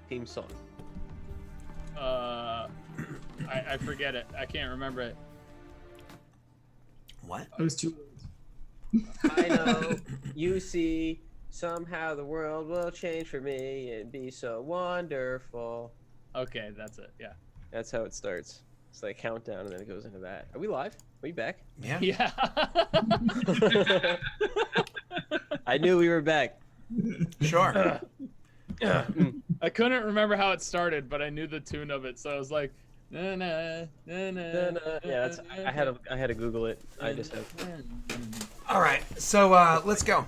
theme song? I forget it. I can't remember it. What? I was too. I know. You see, somehow the world will change for me and be so wonderful. Okay, that's it. Yeah. That's how it starts. It's like countdown, and then it goes into that. Are we live? Are we back? Yeah. Yeah. I knew we were back. Sure. I couldn't remember how it started, but I knew the tune of it, so I was like, na na na na. Yeah, that's, I had to Google it. I just have. All right. So let's go.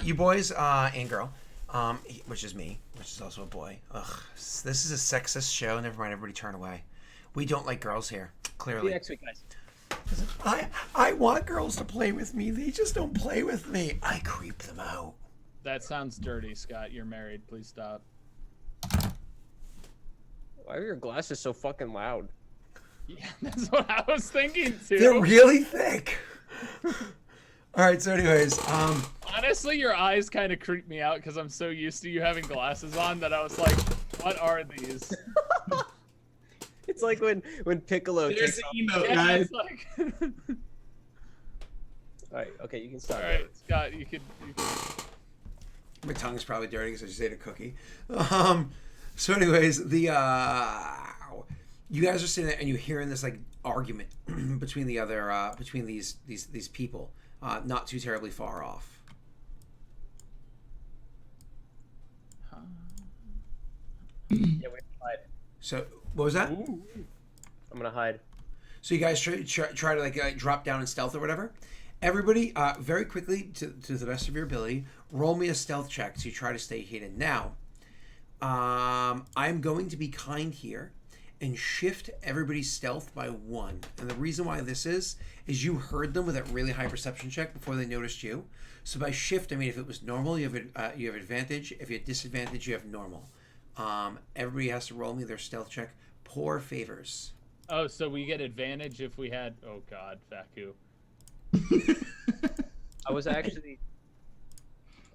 You boys and girl, which is me, which is also a boy. Ugh. This is a sexist show. Never mind. Everybody turn away. We don't like girls here. See you Clearly. next week, guys. I want girls to play with me. They just don't play with me. I creep them out. That sounds dirty, Scott. You're married. Please stop. Why are your glasses so fucking loud? Yeah, that's what I was thinking too. They're really thick. All right. So, anyways, Honestly, your eyes kind of creep me out because I'm so used to you having glasses on that I was like, what are these? It's like when Piccolo. There's takes the off- emote, Yeah, guys. it's like... All right, okay, you can stop. All right, Scott, you could. my tongue's probably dirty because I just ate a cookie. So, anyways, the you guys are sitting there and you're hearing this like argument between the other between these people, not too terribly far off. Yeah, we have to hide. So, what was that? I'm gonna hide. So you guys try to like drop down in stealth or whatever. Everybody, very quickly to the best of your ability, roll me a stealth check to try to stay hidden. Now, I'm going to be kind here and shift everybody's stealth by 1. And the reason why this is you heard them with that really high perception check before they noticed you. So by shift, I mean if it was normal, you have advantage. If you had disadvantage, you have normal. Everybody has to roll me their stealth check. Poor favors. Oh, so we get advantage if we had. Oh God, Faku. I was actually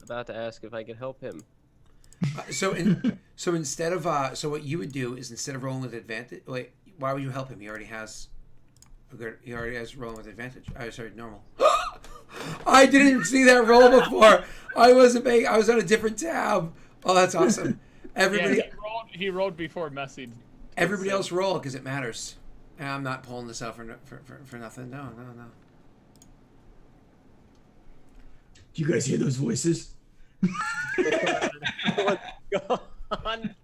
about to ask if I could help him. So instead of so what you would do is instead of rolling with advantage, wait, why would you help him? He already has rolling with advantage. I sorry, normal. I didn't see that roll before. I was on a different tab. Oh, that's awesome. Everybody, Yeah, he rolled before Messi. everybody else roll because it matters. And I'm not pulling this out for nothing. No. Do you guys hear those voices? Gone.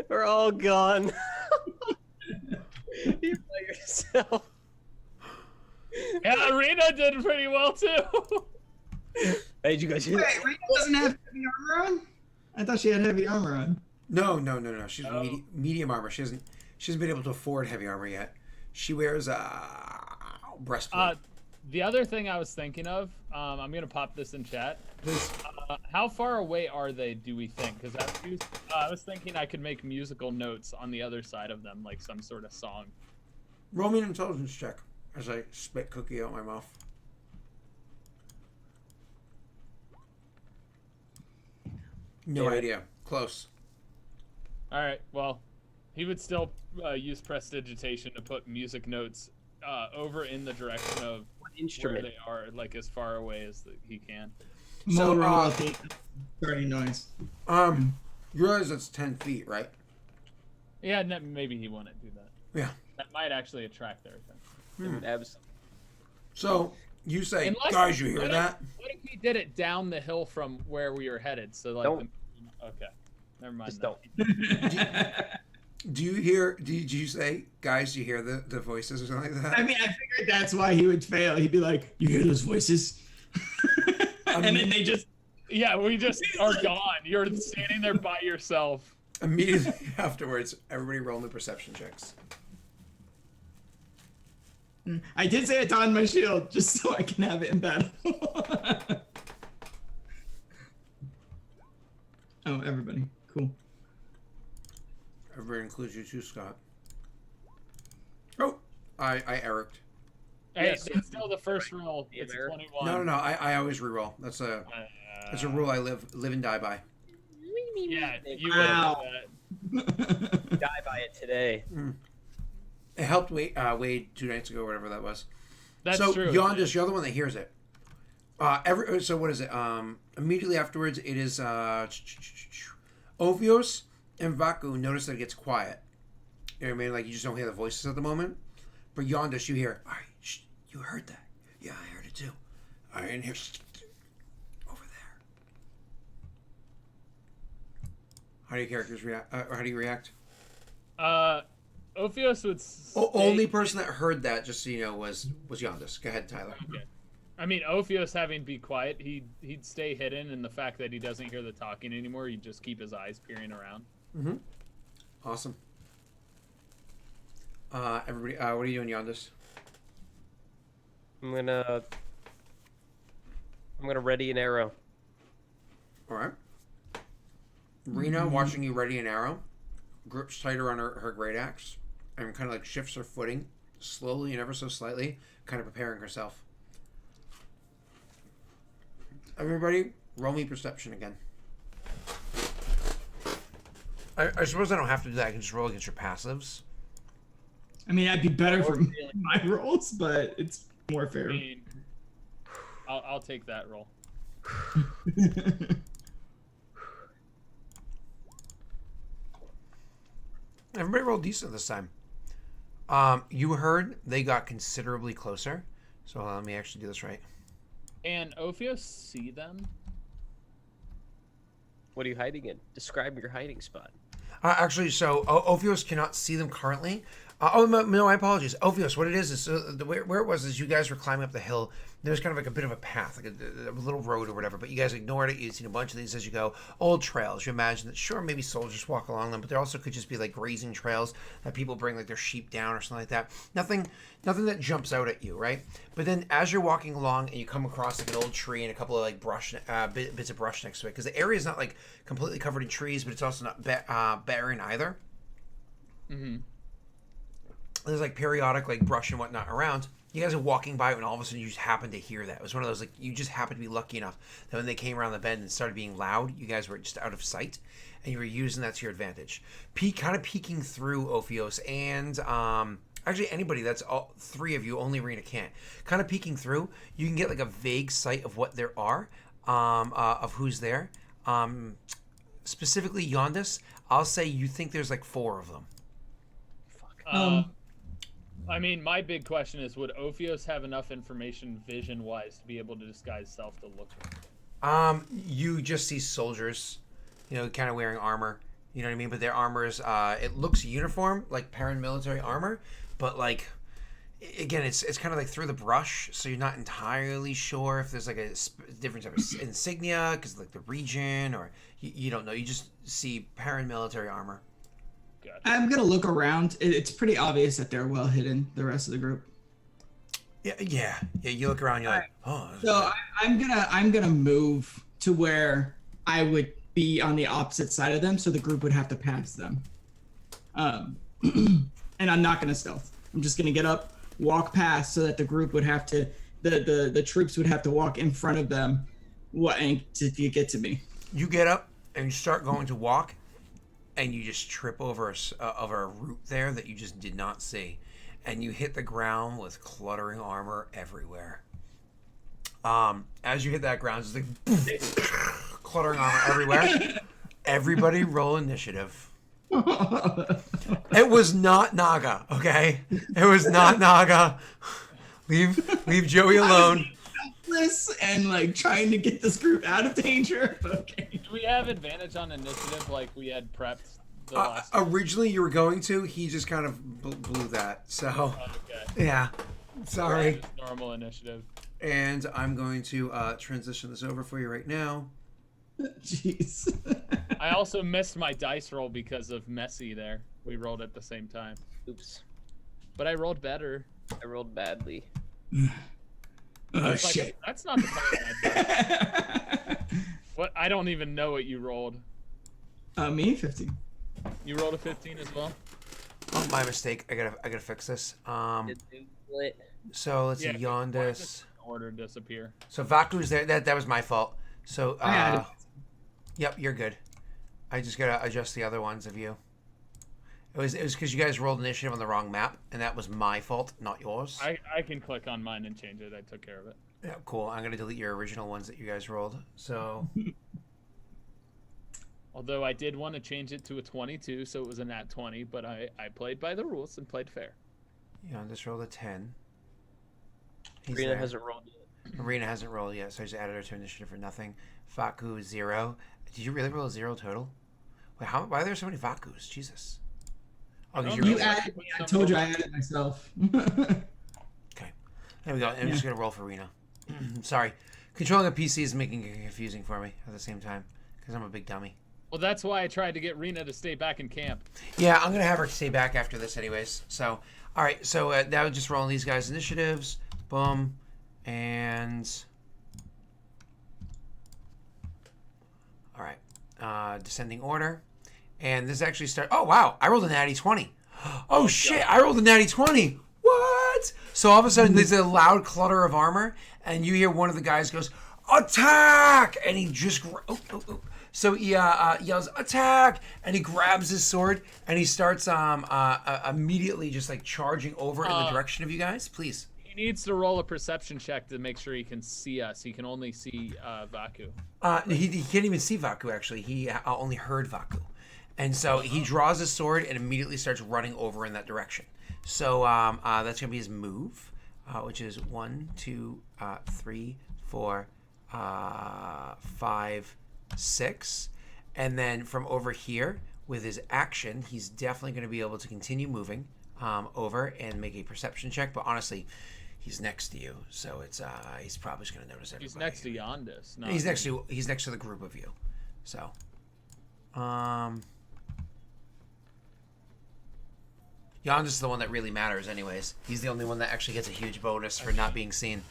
We're all gone. You by yourself. Yeah, Rena did pretty well too. Hey, did you guys hear that? Wait, Rita doesn't have heavy armor on? I thought she had heavy armor on. No. She's medium armor. She hasn't been able to afford heavy armor yet. She wears breastplate. The other thing I was thinking of, I'm gonna pop this in chat. How far away are they? Do we think? Because I was thinking I could make musical notes on the other side of them, like some sort of song. Roll me an intelligence check as I spit cookie out my mouth. No idea. Close. All right. Well, he would still use prestidigitation to put music notes over in the direction of where Instrument. they are, like as far away as he can. So, Starting noise. You realize that's 10 feet, right? Yeah, maybe he wouldn't do that. Yeah. That might actually attract their attention. Absolutely. So you say, Unless- guys, you hear what that? What if he did it down the hill from where we were headed? So like, Don't. Okay, never mind. Just that. don't. Do you hear? Did you say, guys? Do you hear the voices or something like that? I mean, I figured that's why he would fail. He'd be like, "You hear those voices?" And then they just Yeah, we just are gone. You're standing there by yourself. Immediately afterwards, everybody roll the perception checks. I did say it's on my shield just so I can have it in battle. Oh, everybody. Cool. Everybody includes you too, Scott. Oh, I Ericked. Hey, Yes. it's still the first roll. Yeah, It's Eric. 21. No. I always reroll. That's a rule I live and die by. Yeah, They you Wow. would do that. die by it today. It helped Wade 2 nights ago, whatever that was. That's so true. Yondis, you're the one that hears it. So what is it? Immediately afterwards, it is Ovios and Vaku notice that it gets quiet. You know what I mean? Like you just don't hear the voices at the moment. But Yondis, you hear. All right, you heard that? Yeah, I heard it too. All right, and here, over there. How do your characters react? Or how do you react? Ophios would. Only person that heard that, just so you know, was Yondis. Go ahead, Tyler. Okay. I mean, Ophios having be quiet, he'd stay hidden, and the fact that he doesn't hear the talking anymore, he'd just keep his eyes peering around. Mm-hmm. Awesome. Everybody, what are you doing, Yondis? I'm gonna ready an arrow. All right. Rena, watching you ready an arrow, grips tighter on her great axe, and kind of like shifts her footing slowly and ever so slightly, kind of preparing herself. Everybody, roll me perception again. I suppose I don't have to do that. I can just roll against your passives. I mean, I'd be better for Feeling. my rolls, but it's more I fair. mean, I'll take that roll. Everybody rolled decent this time. You heard they got considerably closer. So let me actually do this right. And Ophios see them? What are you hiding in? Describe your hiding spot. Actually, so Ophios cannot see them currently. No, I apologize. Ophios, what it is where it was is you guys were climbing up the hill. There was kind of like a bit of a path, like a little road or whatever, but you guys ignored it. You'd seen a bunch of these as you go. Old trails. You imagine that, sure, maybe soldiers walk along them, but there also could just be like grazing trails that people bring like their sheep down or something like that. Nothing that jumps out at you, right? But then as you're walking along and you come across like an old tree and a couple of like brush, bits of brush next to it, because the area is not like completely covered in trees, but it's also not barren either. Mm-hmm. There's like periodic like brush and whatnot around. You guys are walking by and all of a sudden you just happen to hear that. It was one of those like you just happened to be lucky enough that when they came around the bend and started being loud, you guys were just out of sight and you were using that to your advantage. Kind of peeking through Ophios and actually anybody, that's all three of you, only Rena can't. Kind of peeking through, you can get like a vague sight of what there are, of who's there. Specifically Yondis, I'll say you think there's like 4 of them. I mean, my big question is, would Ophios have enough information vision-wise to be able to disguise self to look for him? You just see soldiers, kind of wearing armor. You know what I mean? But their armor is, it looks uniform, like paramilitary armor, but like, again, it's kind of like through the brush, so you're not entirely sure if there's like a different type of insignia, because like the region, or you don't know. You just see paramilitary armor. Gotcha. I'm gonna look around. It's pretty obvious that they're well hidden. The rest of the group. Yeah. You look around, you're like, oh. So I'm gonna move to where I would be on the opposite side of them, so the group would have to pass them. And I'm not gonna stealth. I'm just gonna get up, walk past, so that the group would have to, the troops would have to walk in front of them, to get to me. You get up and you start going to walk. And you just trip over a root there that you just did not see, and you hit the ground with cluttering armor everywhere. As you hit that ground, it's like cluttering armor everywhere. Everybody roll initiative. It was not Naga, okay? It was not Naga. Leave Joey alone. And like trying to get this group out of danger. Okay. Do we have advantage on initiative like we had prepped the last time? Originally you were going to, he just kind of blew that. So, Okay. yeah. Sorry. Just normal initiative. And I'm going to transition this over for you right now. Jeez. I also missed my dice roll because of Messi there. We rolled at the same time. Oops. But I rolled better. I rolled badly. Oh Like, shit. that's not the part I did. What? I don't even know what you rolled. Me 15. You rolled a 15 as well? Oh, my mistake. I gotta fix this. Did you split? So let's see, Yeah, why does Yondis. this order disappear? So Vaku's there. That was my fault. So I had it. yep, you're good. I just gotta adjust the other ones of you. It was because you guys rolled initiative on the wrong map, and that was my fault, not yours. I can click on mine and change it. I took care of it. Yeah, cool. I'm gonna delete your original ones that you guys rolled. So Although I did want to change it to a 22, so it was a nat 20, but I played by the rules and played fair. yeah, just rolled a 10. He's Rena there. hasn't rolled yet. Arena hasn't rolled yet, so I just added her to initiative for nothing. Vaku 0. Did you really roll a 0 total? Wait, why are there so many Vakus? Jesus. Oh, because don't you know. You added me. I told you I added myself. Okay. There we go. I'm just gonna roll for Rena. Sorry. Controlling a PC is making it confusing for me at the same time because I'm a big dummy. Well, that's why I tried to get Rena to stay back in camp. Yeah, I'm gonna have her stay back after this, anyways. So, all right. So now just rolling these guys' initiatives. Boom, and all right. Descending order, and this actually start. Oh wow! I rolled a natty 20. Oh shit! I rolled a natty 20. What? So all of a sudden there's a loud clutter of armor, and you hear one of the guys goes, "Attack!" And he just so he yells attack, and he grabs his sword and he starts immediately just like charging over in the direction of you guys. Please. He needs to roll a perception check to make sure he can see us. He can only see Vaku. He can't even see Vaku actually. He only heard Vaku, and so he draws his sword and immediately starts running over in that direction. So that's gonna be his move, which is 1, 2, 3, 4, 5, 6, and then from over here with his action, he's definitely going to be able to continue moving over and make a perception check. But honestly, he's next to you, so it's he's probably just going to notice everybody. He's next to Yondis. No, He's next to the group of you. So, Yondis is the one that really matters, anyways. He's the only one that actually gets a huge bonus for not being seen.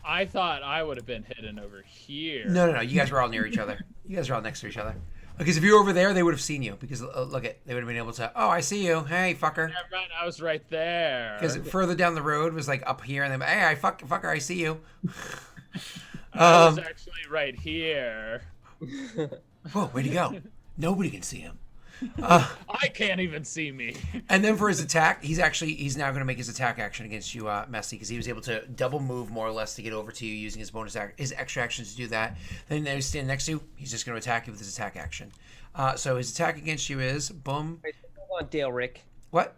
I thought I would have been hidden over here. No. You guys were all near each other. You guys are all next to each other. Because if you were over there, they would have seen you. Because look at, they would have been able to. Oh, I see you. Hey, fucker. Never mind, I was right there. Because further down the road was like up here, and then hey, fucker, I see you. I was actually right here. Whoa, where'd he go? Nobody can see him. I can't even see me. And then for his attack, he's now going to make his attack action against you, Messy, because he was able to double move more or less to get over to you using his his extra action to do that. Then he's standing next to you. He's just going to attack you with his attack action. So his attack against you is boom. Wait, hold on, Dale Rick. What?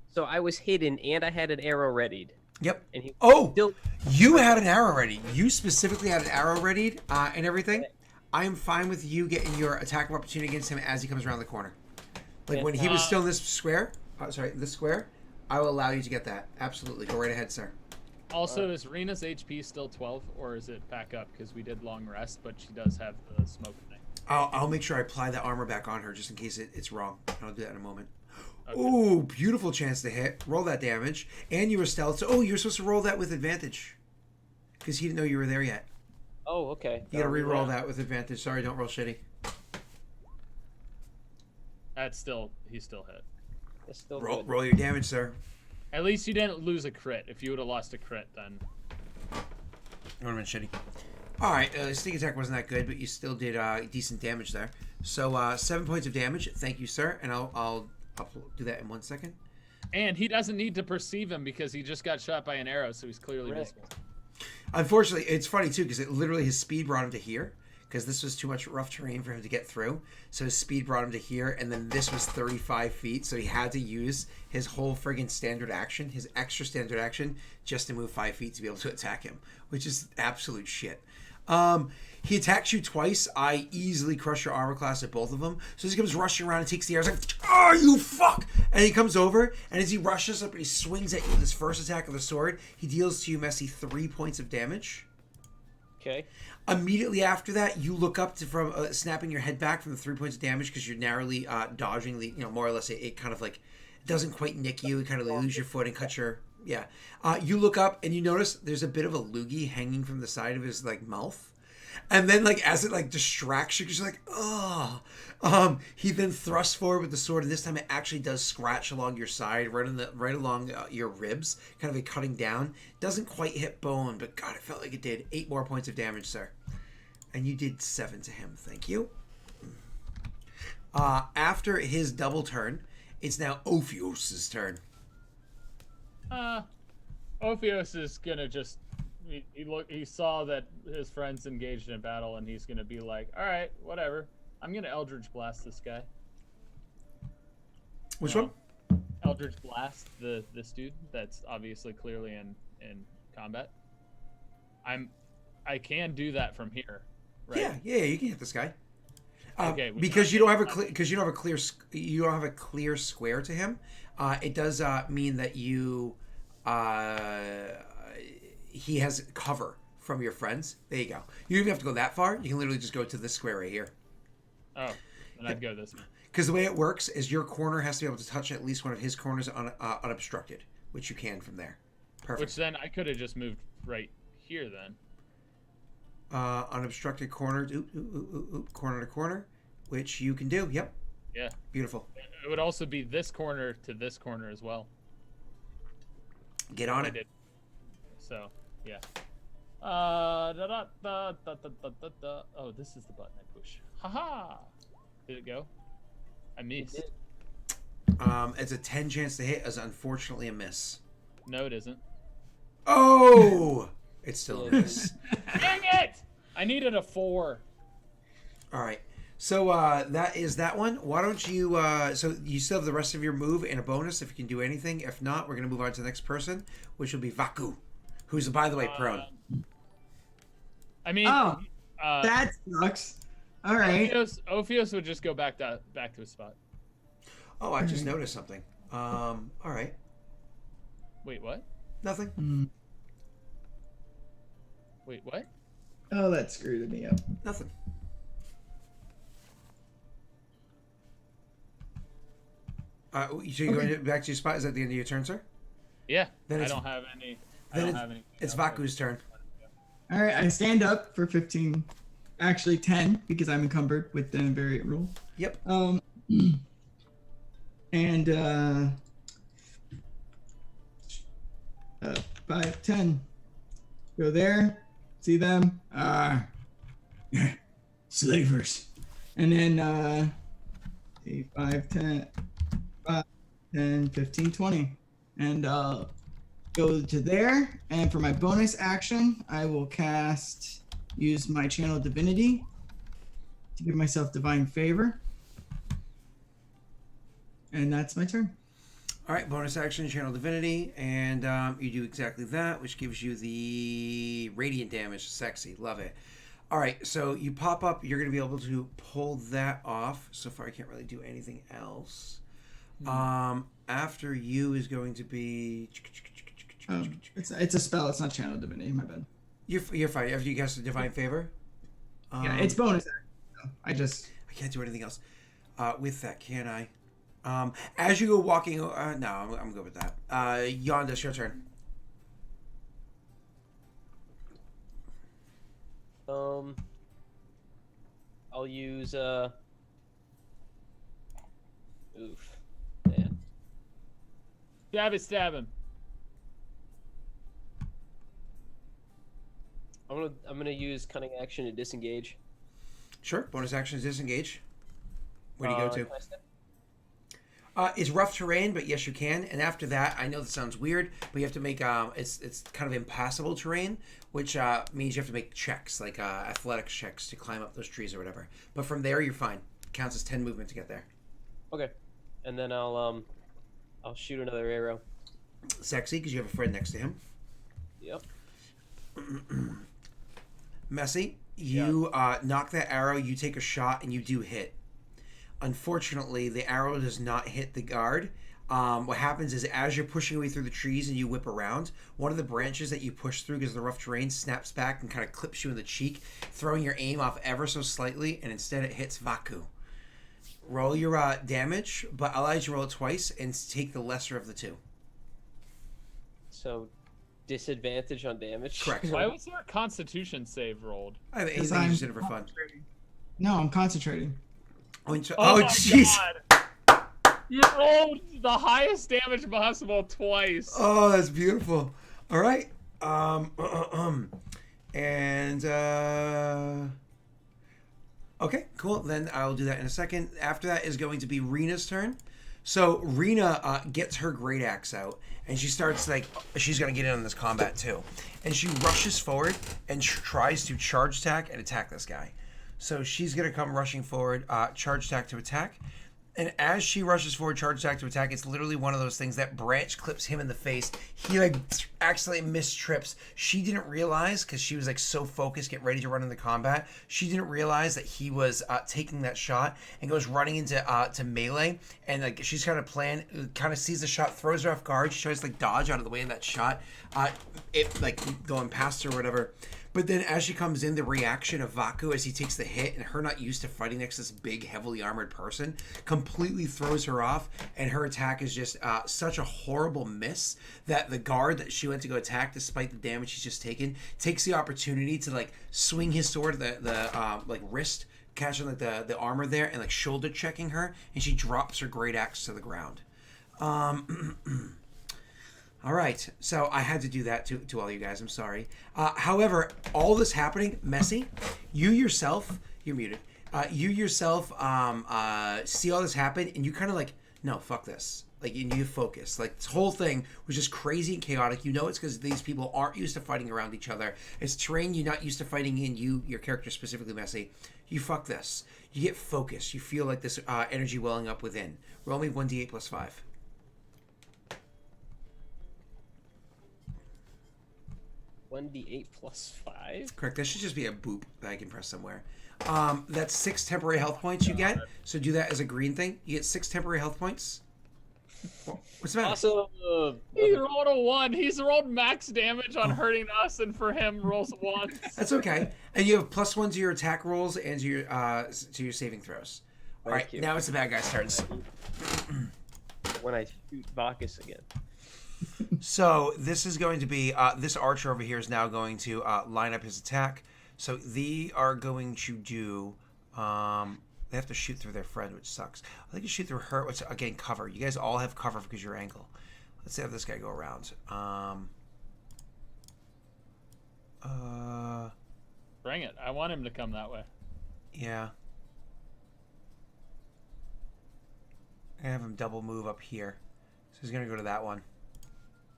So I was hidden and I had an arrow readied. Yep. And he Oh, still... you had an arrow ready. You specifically had an arrow readied and everything. I am fine with you getting your attack of opportunity against him as he comes around the corner. Like when he was still in this square, this square, I will allow you to get that. Absolutely. Go right ahead, sir. Also, is Rena's HP still 12, or is it back up? Because we did long rest, but she does have the smoke thing. I'll make sure I apply that armor back on her just in case it's wrong. I'll do that in a moment. Okay. Ooh, beautiful chance to hit. Roll that damage. And you were stealth. So, you're supposed to roll that with advantage. Because he didn't know you were there yet. Oh, okay. You gotta re-roll that with advantage. Sorry, don't roll shitty. He's still hit. It's still Roll, good. roll your damage, sir. At least you didn't lose a crit. If you would have lost a crit, then... It would have been shitty. Alright, sneak attack wasn't that good, but you still did decent damage there. So, 7 points of damage. Thank you, sir. And I'll do that in 1 second. And he doesn't need to perceive him because he just got shot by an arrow, so he's clearly Right. visible. Unfortunately, it's funny, too, because literally his speed brought him to here. Because this was too much rough terrain for him to get through. So his speed brought him to here, and then this was 35 feet, so he had to use his whole friggin' standard action, his extra standard action, just to move 5 feet to be able to attack him, which is absolute shit. He attacks you twice. I easily crush your armor class at both of them. So as he comes rushing around and takes the air, he's like, oh, you fuck! And he comes over, and as he rushes up and he swings at you with his first attack of the sword, he deals to you, Messy, 3 points of damage. Okay. Immediately after that, you look up from snapping your head back from the 3 points of damage because you're narrowly dodging the, more or less it kind of like doesn't quite nick you. You kind of lose your foot and cut your, yeah. You look up and you notice there's a bit of a loogie hanging from the side of his like mouth. And then like as it like distracts you, because you're like, oh. He then thrusts forward with the sword, and this time it actually does scratch along your side, right along your ribs, kind of a cutting down. Doesn't quite hit bone, but God, it felt like it did. 8 more points of damage, sir. And you did 7 to him. Thank you. After his double turn, it's now Ophios' turn. Ophios is gonna just he saw that his friends engaged in battle, and he's gonna be like, all right, whatever. I'm gonna Eldritch Blast this guy. Which one? Eldritch Blast this dude that's obviously clearly in combat. I can do that from here, right? Yeah, you can hit this guy. Okay, because you don't have a clear square to him. It does mean that you he has cover from your friends. There you go. You don't even have to go that far. You can literally just go to this square right here. Oh, then I'd go this way. Because the way it works is your corner has to be able to touch at least one of his corners unobstructed, which you can from there. Perfect. Which then I could have just moved right here then. Unobstructed corner, corner to corner, which you can do. Yep. Yeah. Beautiful. It would also be this corner to this corner as well. Get on I it. did. So, yeah. Oh, this is the button I push. Haha! Did it go? I missed. It's a 10 chance to hit, as unfortunately a miss. No, it isn't. Oh! It's still a miss. Dang it! I needed a 4. All right. So that is that one. Why don't you? So you still have the rest of your move and a bonus if you can do anything. If not, we're gonna move on to the next person, which will be Vaku, who's by the way prone. I mean, that sucks. All right. Ophios would just go back to his spot. Oh, I just noticed something. All right. Wait, what? Nothing. Wait, what? Oh, that screwed me up. Nothing. So you're going back to your spot? Is that the end of your turn, sir? Yeah. Then I it's- don't have any. It's Vaku's turn. All right, I stand up for 15. Actually, 10 because I'm encumbered with the invariant rule. Yep. And 5, 10. Go there. See them. Slavers. And then 8, 5, 10, 5, 10, 15, 20. And go to there. And for my bonus action, I will use my channel divinity to give myself divine favor. And that's my turn. All right, bonus action, channel divinity, and you do exactly that, which gives you the radiant damage. Sexy, love it. All right, so you pop up. You're going to be able to pull that off. So far, I can't really do anything else. After you is going to be. It's a spell. It's not channel divinity. My bad. You're fine. After you cast a divine favor. Yeah, it's bonus action. I can't do anything else. With that, can I? As you go walking, no, I'm good with that. Yonda, it's your turn. I'll use oof, man. Stab him. I'm gonna use cunning action to disengage. Sure. Bonus action is disengage. Where do you go to? Can I step? It's rough terrain, but yes, you can. And after that, I know this sounds weird, but you have to make it's kind of impassable terrain, which means you have to make checks, like athletics checks, to climb up those trees or whatever. But from there, you're fine. Counts as 10 movement to get there. Okay, and then I'll shoot another arrow. Sexy, because you have a friend next to him. Yep. Messy, you knock that arrow. You take a shot, and you do hit. Unfortunately, the arrow does not hit the guard. What happens is, as you're pushing away through the trees and you whip around, one of the branches that you push through because of the rough terrain snaps back and kind of clips you in the cheek, throwing your aim off ever so slightly, and instead it hits Vaku. Roll your damage, but I'll let you roll it twice and take the lesser of the two. So, disadvantage on damage. Correct. Why was there a Constitution save rolled? I think you I'm just did it for fun. No, I'm concentrating. Oh, my jeez. God. You rolled the highest damage possible twice. Oh, that's beautiful. All right. And Okay, cool. Then I'll do that in a second. After that is going to be Rena's turn. So Rena gets her great axe out, and she starts like she's gonna get in on this combat too, and she rushes forward and tries to charge attack and attack this guy. So she's gonna come rushing forward, charge attack to attack. And as she rushes forward, charge attack to attack, it's literally one of those things that branch clips him in the face. He like accidentally mistrips. She didn't realize because she was like so focused, get ready to run into combat. She didn't realize that he was taking that shot and goes running into to melee. And like she's kind of sees the shot, throws her off guard. She tries to like dodge out of the way of that shot. It like going past her or whatever. But then as she comes in, the reaction of Vaku as he takes the hit and her not used to fighting next to this big, heavily armored person completely throws her off. And her attack is just such a horrible miss that the guard that she went to go attack, despite the damage she's just taken, takes the opportunity to like swing his sword, the like wrist, catching like the armor there and like shoulder checking her. And she drops her great axe to the ground. All right, so I had to do that to all you guys. I'm sorry. However, all this happening, Messy, you yourself, you're muted. You yourself see all this happen, and you kind of like, no, fuck this. Like, you focus. Like, this whole thing was just crazy and chaotic. You know it's because these people aren't used to fighting around each other. It's terrain you're not used to fighting in, your character specifically, Messy. You fuck this. You get focused. You feel like this energy welling up within. Roll me 1d8 plus 5. 1d8 plus 5? Correct. That should just be a boop that I can press somewhere. That's 6 temporary health points you get. So do that as a green thing. You get 6 temporary health points. What's the matter? Awesome! He rolled a 1. He's rolled max damage on hurting us, and for him, rolls 1. That's okay. And you have +1 to your attack rolls and to your saving throws. All right, now it's the bad guy's turns. When I shoot Bacchus again. So this is going to be this archer over here is now going to line up his attack. So they are going to do. They have to shoot through their friend, which sucks. They can shoot through her, which again cover. You guys all have cover because your angle. Let's have this guy go around. Bring it. I want him to come that way. Yeah. I have him double move up here, so he's gonna go to that one.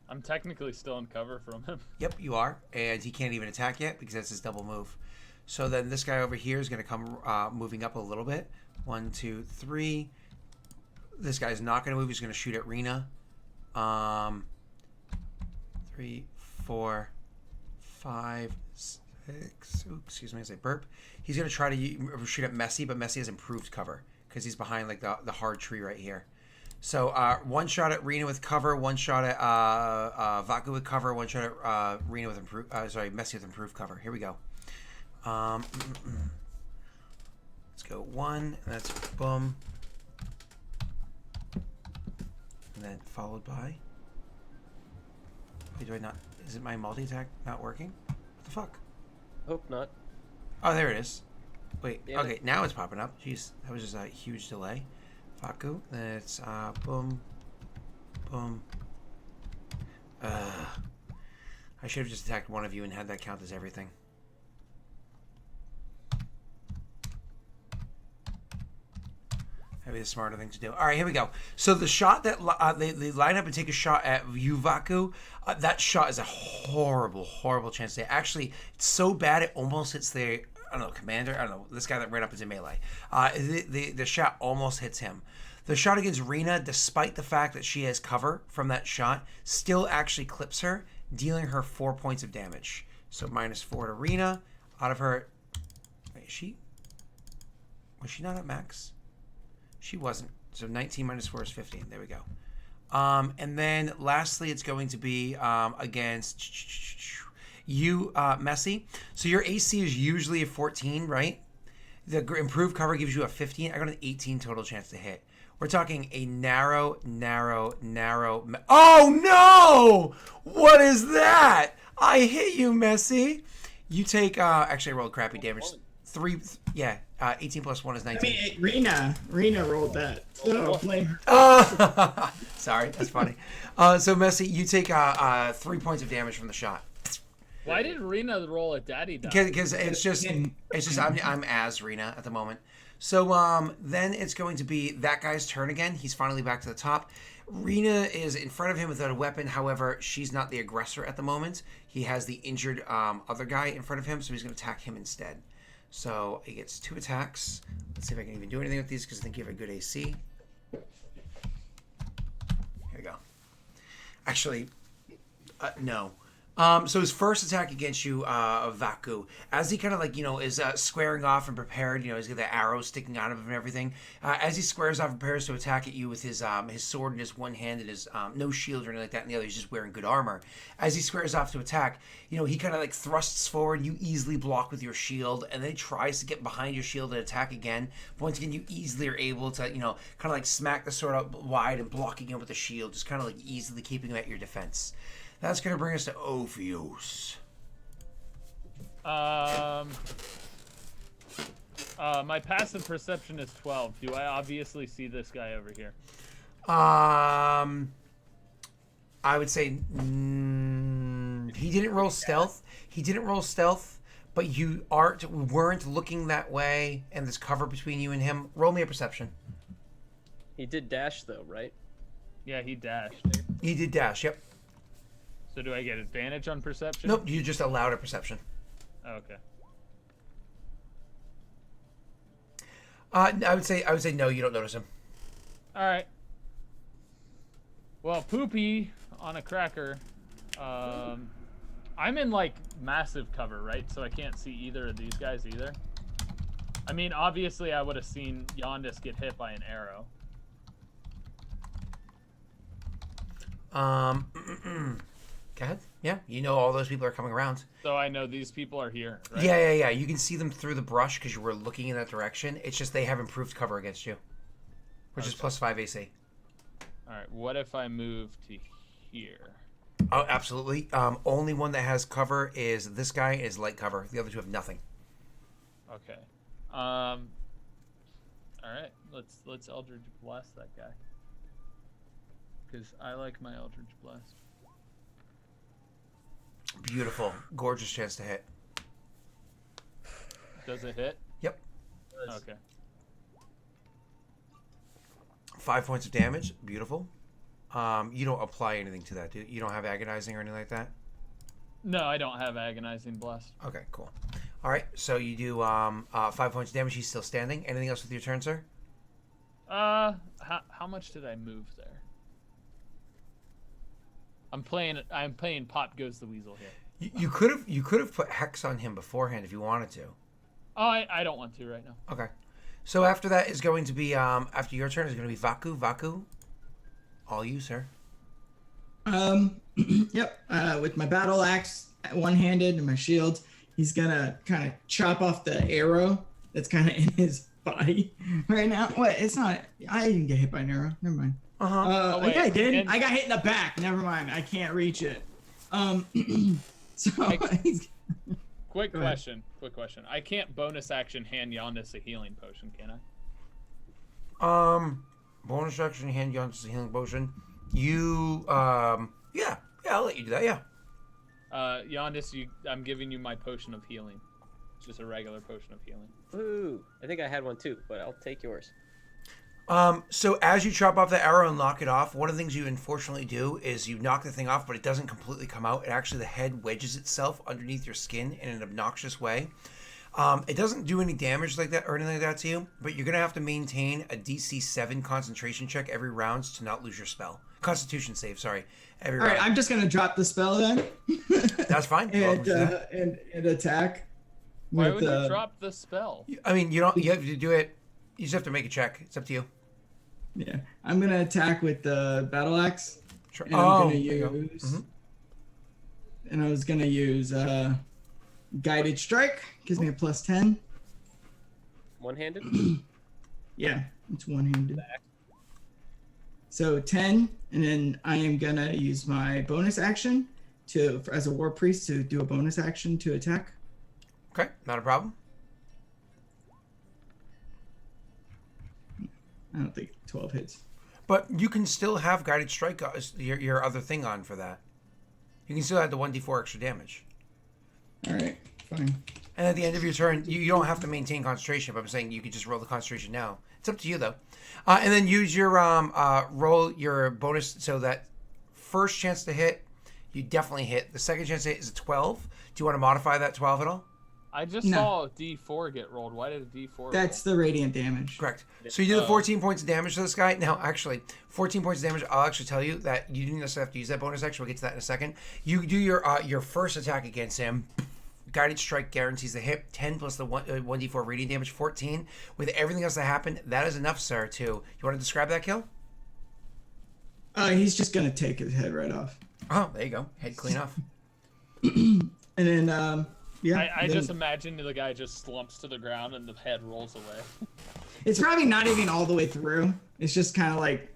I'm technically still in cover from him. Yep, you are. And he can't even attack yet because that's his double move. So then this guy over here is going to come moving up a little bit. 1, 2, 3. This guy's not going to move. He's going to shoot at Rena. 3, 4, 5, 6. Oops, excuse me as I burp. He's going to try to shoot at Messy, but Messy has improved cover because he's behind like the hard tree right here. So one shot at Rena with cover, one shot at Vaku with cover, one shot at Rena with Messy with improved cover. Here we go. Let's go 1, and that's boom. And then followed by. Wait, do I not? Is it my multi-attack not working? What the fuck? Hope not. Oh, there it is. Wait, Damn okay, now it's popping up. Jeez, that was just a huge delay. Vaku, then it's boom, boom. I should have just attacked one of you and had that count as everything. That'd be the smarter thing to do. All right, here we go. So the shot that they line up and take a shot at you, Vaku, that shot is a horrible, horrible chance to actually. It's so bad it almost hits the commander. I don't know, this guy that ran up into melee. The shot almost hits him. The shot against Rena, despite the fact that she has cover from that shot, still actually clips her, dealing her 4 points of damage. So -4 to Rena. Out of her. Wait, was she not at max? She wasn't. So 19 -4 is 15. There we go. And then lastly, it's going to be against you, Messy. So your AC is usually a 14, right? The improved cover gives you a 15. I got an 18 total chance to hit. We're talking a narrow. Oh no! What is that? I hit you, Messy. You take. Actually, I rolled crappy damage. 18 plus 1 is 19. I mean, Rena rolled that. So blame her. Sorry, that's funny. So Messy, you take 3 points of damage from the shot. Why did Rena roll a daddy die? Because it's just I'm as Rena at the moment. So then it's going to be that guy's turn again. He's finally back to the top. Rena is in front of him without a weapon. However, she's not the aggressor at the moment. He has the injured other guy in front of him, so he's going to attack him instead. So he gets 2 attacks. Let's see if I can even do anything with these because I think you have a good AC. Here we go. Actually, no. So his first attack against you, Vaku, as he kind of like, is squaring off and prepared, he's got the arrow sticking out of him and everything. As he squares off and prepares to attack at you with his sword in his one hand and his no shield or anything like that in the other, he's just wearing good armor. As he squares off to attack, he kind of like thrusts forward, you easily block with your shield, and then he tries to get behind your shield and attack again. But once again, you easily are able to, kind of like smack the sword out wide and blocking him with the shield, just kind of like easily keeping him at your defense. That's going to bring us to Ophios. My passive perception is 12. Do I obviously see this guy over here? I would say he didn't roll stealth. But you weren't looking that way, and there's cover between you and him. Roll me a perception. He did dash though, right? Yeah, he dashed. He did dash. Yep. So do I get advantage on perception? Nope. You just allowed a perception. Oh, okay. I would say no. You don't notice him. All right. Well, poopy on a cracker. I'm in like massive cover, right? So I can't see either of these guys either. I mean, obviously, I would have seen Yondis get hit by an arrow. Go ahead. Yeah, all those people are coming around. So I know these people are here, right? Yeah. You can see them through the brush because you were looking in that direction. It's just they have improved cover against you, which is +5 AC. All right. What if I move to here? Oh, absolutely. Only one that has cover is this guy. Is light cover. The other two have nothing. Okay. All right. Let's Eldritch Blast that guy. Because I like my Eldritch Blast. Beautiful. Gorgeous chance to hit. Does it hit? Yep. Okay. 5 points of damage. Beautiful. You don't apply anything to that, do you? You don't have agonizing or anything like that? No, I don't have Agonizing Blast. Okay, cool. All right, so you do 5 points of damage. He's still standing. Anything else with your turn, sir? How much did I move there? I'm playing Pop Goes the Weasel here. You could have put Hex on him beforehand if you wanted to. Oh, I don't want to right now. Okay. So after that is going to be after your turn is going to be Vaku. Vaku, all you, sir. Yep. With my battle axe one-handed and my shield, he's gonna kind of chop off the arrow that's kind of in his body right now. What? It's not. I didn't get hit by an arrow. Never mind. Oh, wait. Okay, I didn't. I got hit in the back. Never mind. I can't reach it. So. Quick question. I can't bonus action hand Yondis a healing potion, can I? Bonus action, hand Yondis a healing potion. You, yeah, I'll let you do that. Yeah. Yondis, I'm giving you my potion of healing. It's just a regular potion of healing. Ooh, I think I had one too, but I'll take yours. So as you chop off the arrow and knock it off, one of the things you unfortunately do is you knock the thing off, but it doesn't completely come out. It actually, the head wedges itself underneath your skin in an obnoxious way. It doesn't do any damage like that or anything like that to you, but you're going to have to maintain a DC 7 concentration check every round to not lose your spell. Constitution save, sorry. Every All right, round. I'm just going to drop the spell then. That's fine. and attack. Why with, would you drop the spell? I mean, you have to do it. You just have to make a check. It's up to you. Yeah, I'm going to attack with the battle axe. Sure. And I'm going to use... Mm-hmm. And I was going to use Guided Strike. Gives me a +10. One-handed? Yeah, it's one-handed. So 10, and then I am going to use my bonus action as a War Priest to do a bonus action to attack. Okay, not a problem. I don't think 12 hits. But you can still have Guided Strike, your other thing on for that. You can still add the 1d4 extra damage. All right, fine. And at the end of your turn, you don't have to maintain concentration, but I'm saying you could just roll the concentration now. It's up to you, though. And then use your roll your bonus, so that first chance to hit, you definitely hit. The second chance to hit is a 12. Do you want to modify that 12 at all? I just No. saw a D4 get rolled. Why did a D4 That's the radiant damage. Correct. So you do the 14 points of damage to this guy. Now, actually, 14 points of damage, I'll actually tell you that you didn't necessarily have to use that bonus action. We'll get to that in a second. You do your first attack against him. Guided strike guarantees the hit. 10 plus the 1d4 radiant damage, 14. With everything else that happened, that is enough, sir, too. You want to describe that kill? He's just gonna take his head right off. Oh, there you go. Head clean off. And then, yeah. I then- just imagine the guy just slumps to the ground and the head rolls away. It's probably not even all the way through. It's just kind of like,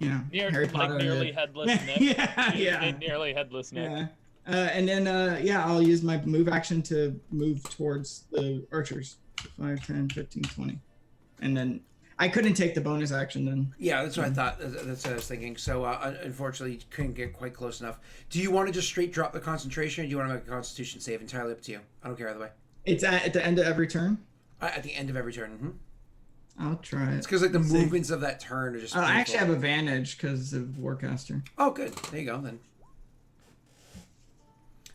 Harry Potter. Nearly headless Nick. yeah. Nearly headless Nick. Yeah. And then, I'll use my move action to move towards the archers. 5, 10, 15, 20. And then I couldn't take the bonus action then. Yeah, that's what I thought. That's what I was thinking. So, unfortunately, you couldn't get quite close enough. Do you want to just straight drop the concentration, or do you want to make a Constitution save? Entirely up to you. I don't care either way. It's at the end of every turn. At the end of every turn. Mm-hmm. I'll try it. It's because like the Let's see. movements of that turn are just. I painful. actually have advantage because of Warcaster. Oh, good. There you go. Then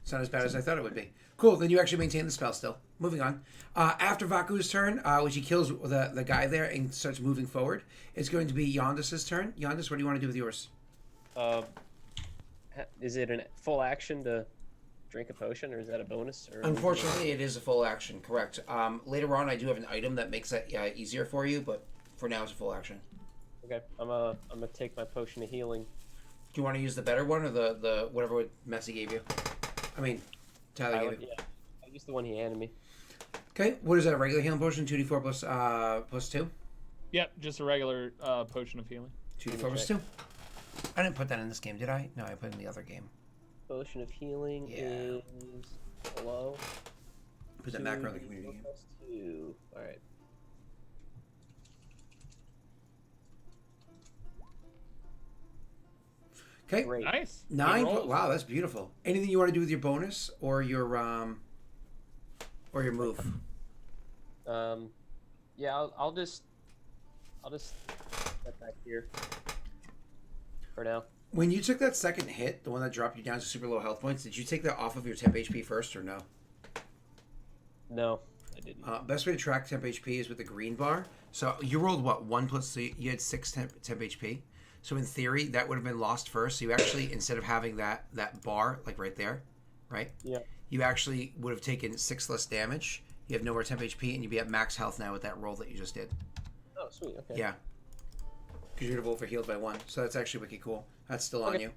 it's not as bad as I thought it would be. Cool. Then you actually maintain the spell still. Moving on. After Vaku's turn, which he kills the guy there and starts moving forward, it's going to be Yondas's turn. Yondas, what do you want to do with yours? Is it a full action to drink a potion, or is that a bonus? Or Unfortunately, it is a full action. Correct. Later on, I do have an item that makes that easier for you, but for now, it's a full action. Okay, I'm gonna take my potion of healing. Do you want to use the better one or the whatever Messi gave you? I mean, Tyler gave you. Yeah, I used the one he handed me. Okay, what is that? A regular healing potion? 2d4 plus 2? Yep, just a regular potion of healing. 2d4 plus 2. I didn't put that in this game, did I? No, I put it in the other game. Potion of healing is below. Put that macro in the community game. Plus 2. All right. Okay. Great. Nice. Good 9. rolls. Wow, that's beautiful. Anything you want to do with your bonus or your move? Yeah, I'll just step back here for now. When you took that second hit, the one that dropped you down to super low health points, did you take that off of your temp HP first or no? No, I didn't. Best way to track temp HP is with the green bar. So you rolled what? 1 plus 3. You had 6 temp HP. So in theory, that would have been lost first. So you actually, instead of having that bar like right there, right? Yeah. You actually would have taken 6 less damage. You have no more temp HP, and you'd be at max health now with that roll that you just did. Oh, sweet. Okay. Yeah. Because you'd have overhealed by 1. So that's actually wicked cool. That's still on you.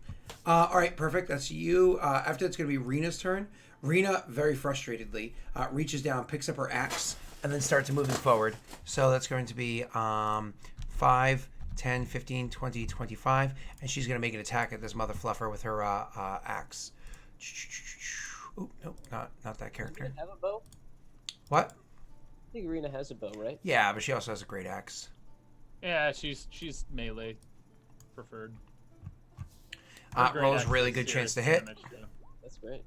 All right, perfect. That's you. After it's going to be Rena's turn. Rena, very frustratedly, reaches down, picks up her axe, and then starts moving forward. So that's going to be 5, 10, 15, 20, 25. And she's going to make an attack at this mother fluffer with her axe. Oop, nope, not that character. Does Rena have a bow? What? I think Rena has a bow, right? Yeah, but she also has a great axe. Yeah, she's melee preferred. Great Rolls axe really does good chance serious to hit. damage, too. That's great.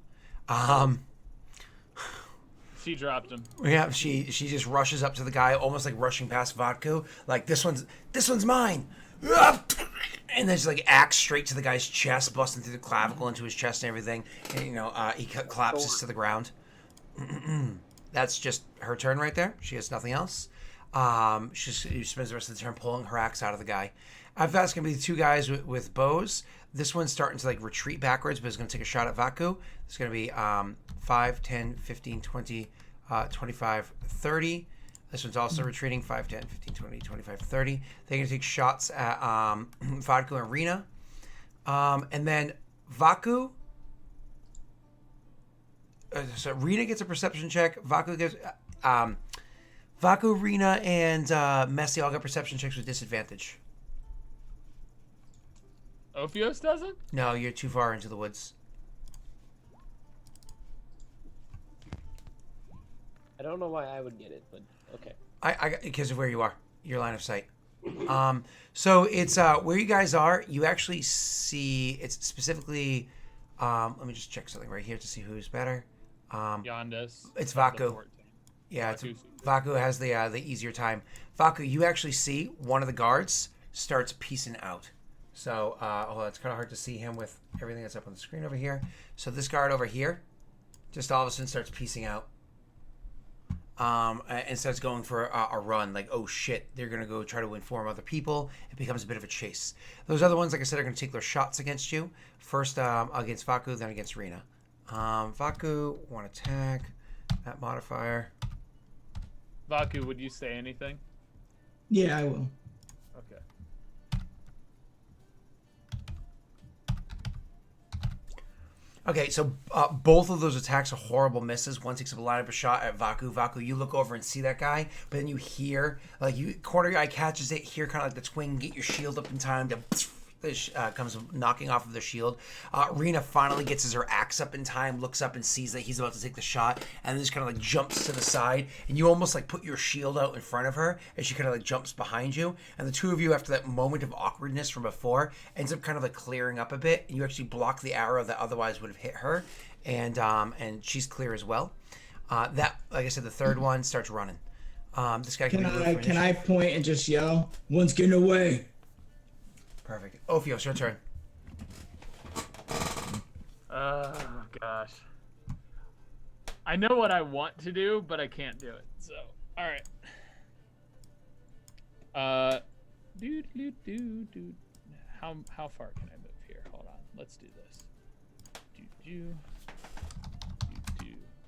She dropped him. Yeah, she just rushes up to the guy, almost like rushing past Vodka, like this one's mine. And then just like axe straight to the guy's chest, busting through the clavicle into his chest and everything. And he collapses to the ground. That's just her turn right there. She has nothing else. She spends the rest of the turn pulling her axe out of the guy. After that's going to be the 2 guys with bows. This one's starting to like retreat backwards, but it's going to take a shot at Vaku. It's going to be 5, 10, 15, 20, 25, 30. This one's also retreating 5, 10, 15, 20, 25, 30. They're going to take shots at Vaku and Rena. And then Vaku. So Rena gets a perception check. Vaku gets. Vaku, Rena, and Messi all got perception checks with disadvantage. Ophios doesn't? No, you're too far into the woods. I don't know why I would get it, but okay. I because of where you are, your line of sight. So it's where you guys are. You actually see it's specifically. Let me just check something right here to see who's better. Yondas. It's at the Vaku. 14. Yeah, it's, Vaku's- Vaku has the easier time. Vaku, you actually see one of the guards starts piecing out. So, hold on, it's kind of hard to see him with everything that's up on the screen over here. So this guard over here just all of a sudden starts piecing out. And starts going for a run. Like, oh shit, they're going to go try to inform other people. It becomes a bit of a chase. Those other ones, like I said, are going to take their shots against you. First against Vaku, then against Rena. Vaku, one attack. That modifier. Vaku, would you say anything? Yeah, I will. Okay. Okay, so both of those attacks are horrible misses. One takes a line up a shot at Vaku. Vaku, you look over and see that guy, but then you hear, like, you corner of your eye catches it, hear kind of like the twing, get your shield up in time to comes knocking off of the shield. Rena finally gets her axe up in time, looks up and sees that he's about to take the shot, and then just kind of like jumps to the side, and you almost like put your shield out in front of her, and she kind of like jumps behind you, and the two of you, after that moment of awkwardness from before, ends up kind of like clearing up a bit, and you actually block the arrow that otherwise would have hit her, and she's clear as well. That, like I said, the third one starts running. This guy Can I point and just yell, "One's getting away"? Perfect. Ophios, your turn. Oh gosh. I know what I want to do, but I can't do it. So, all right. How far can I move here? Hold on. Let's do this.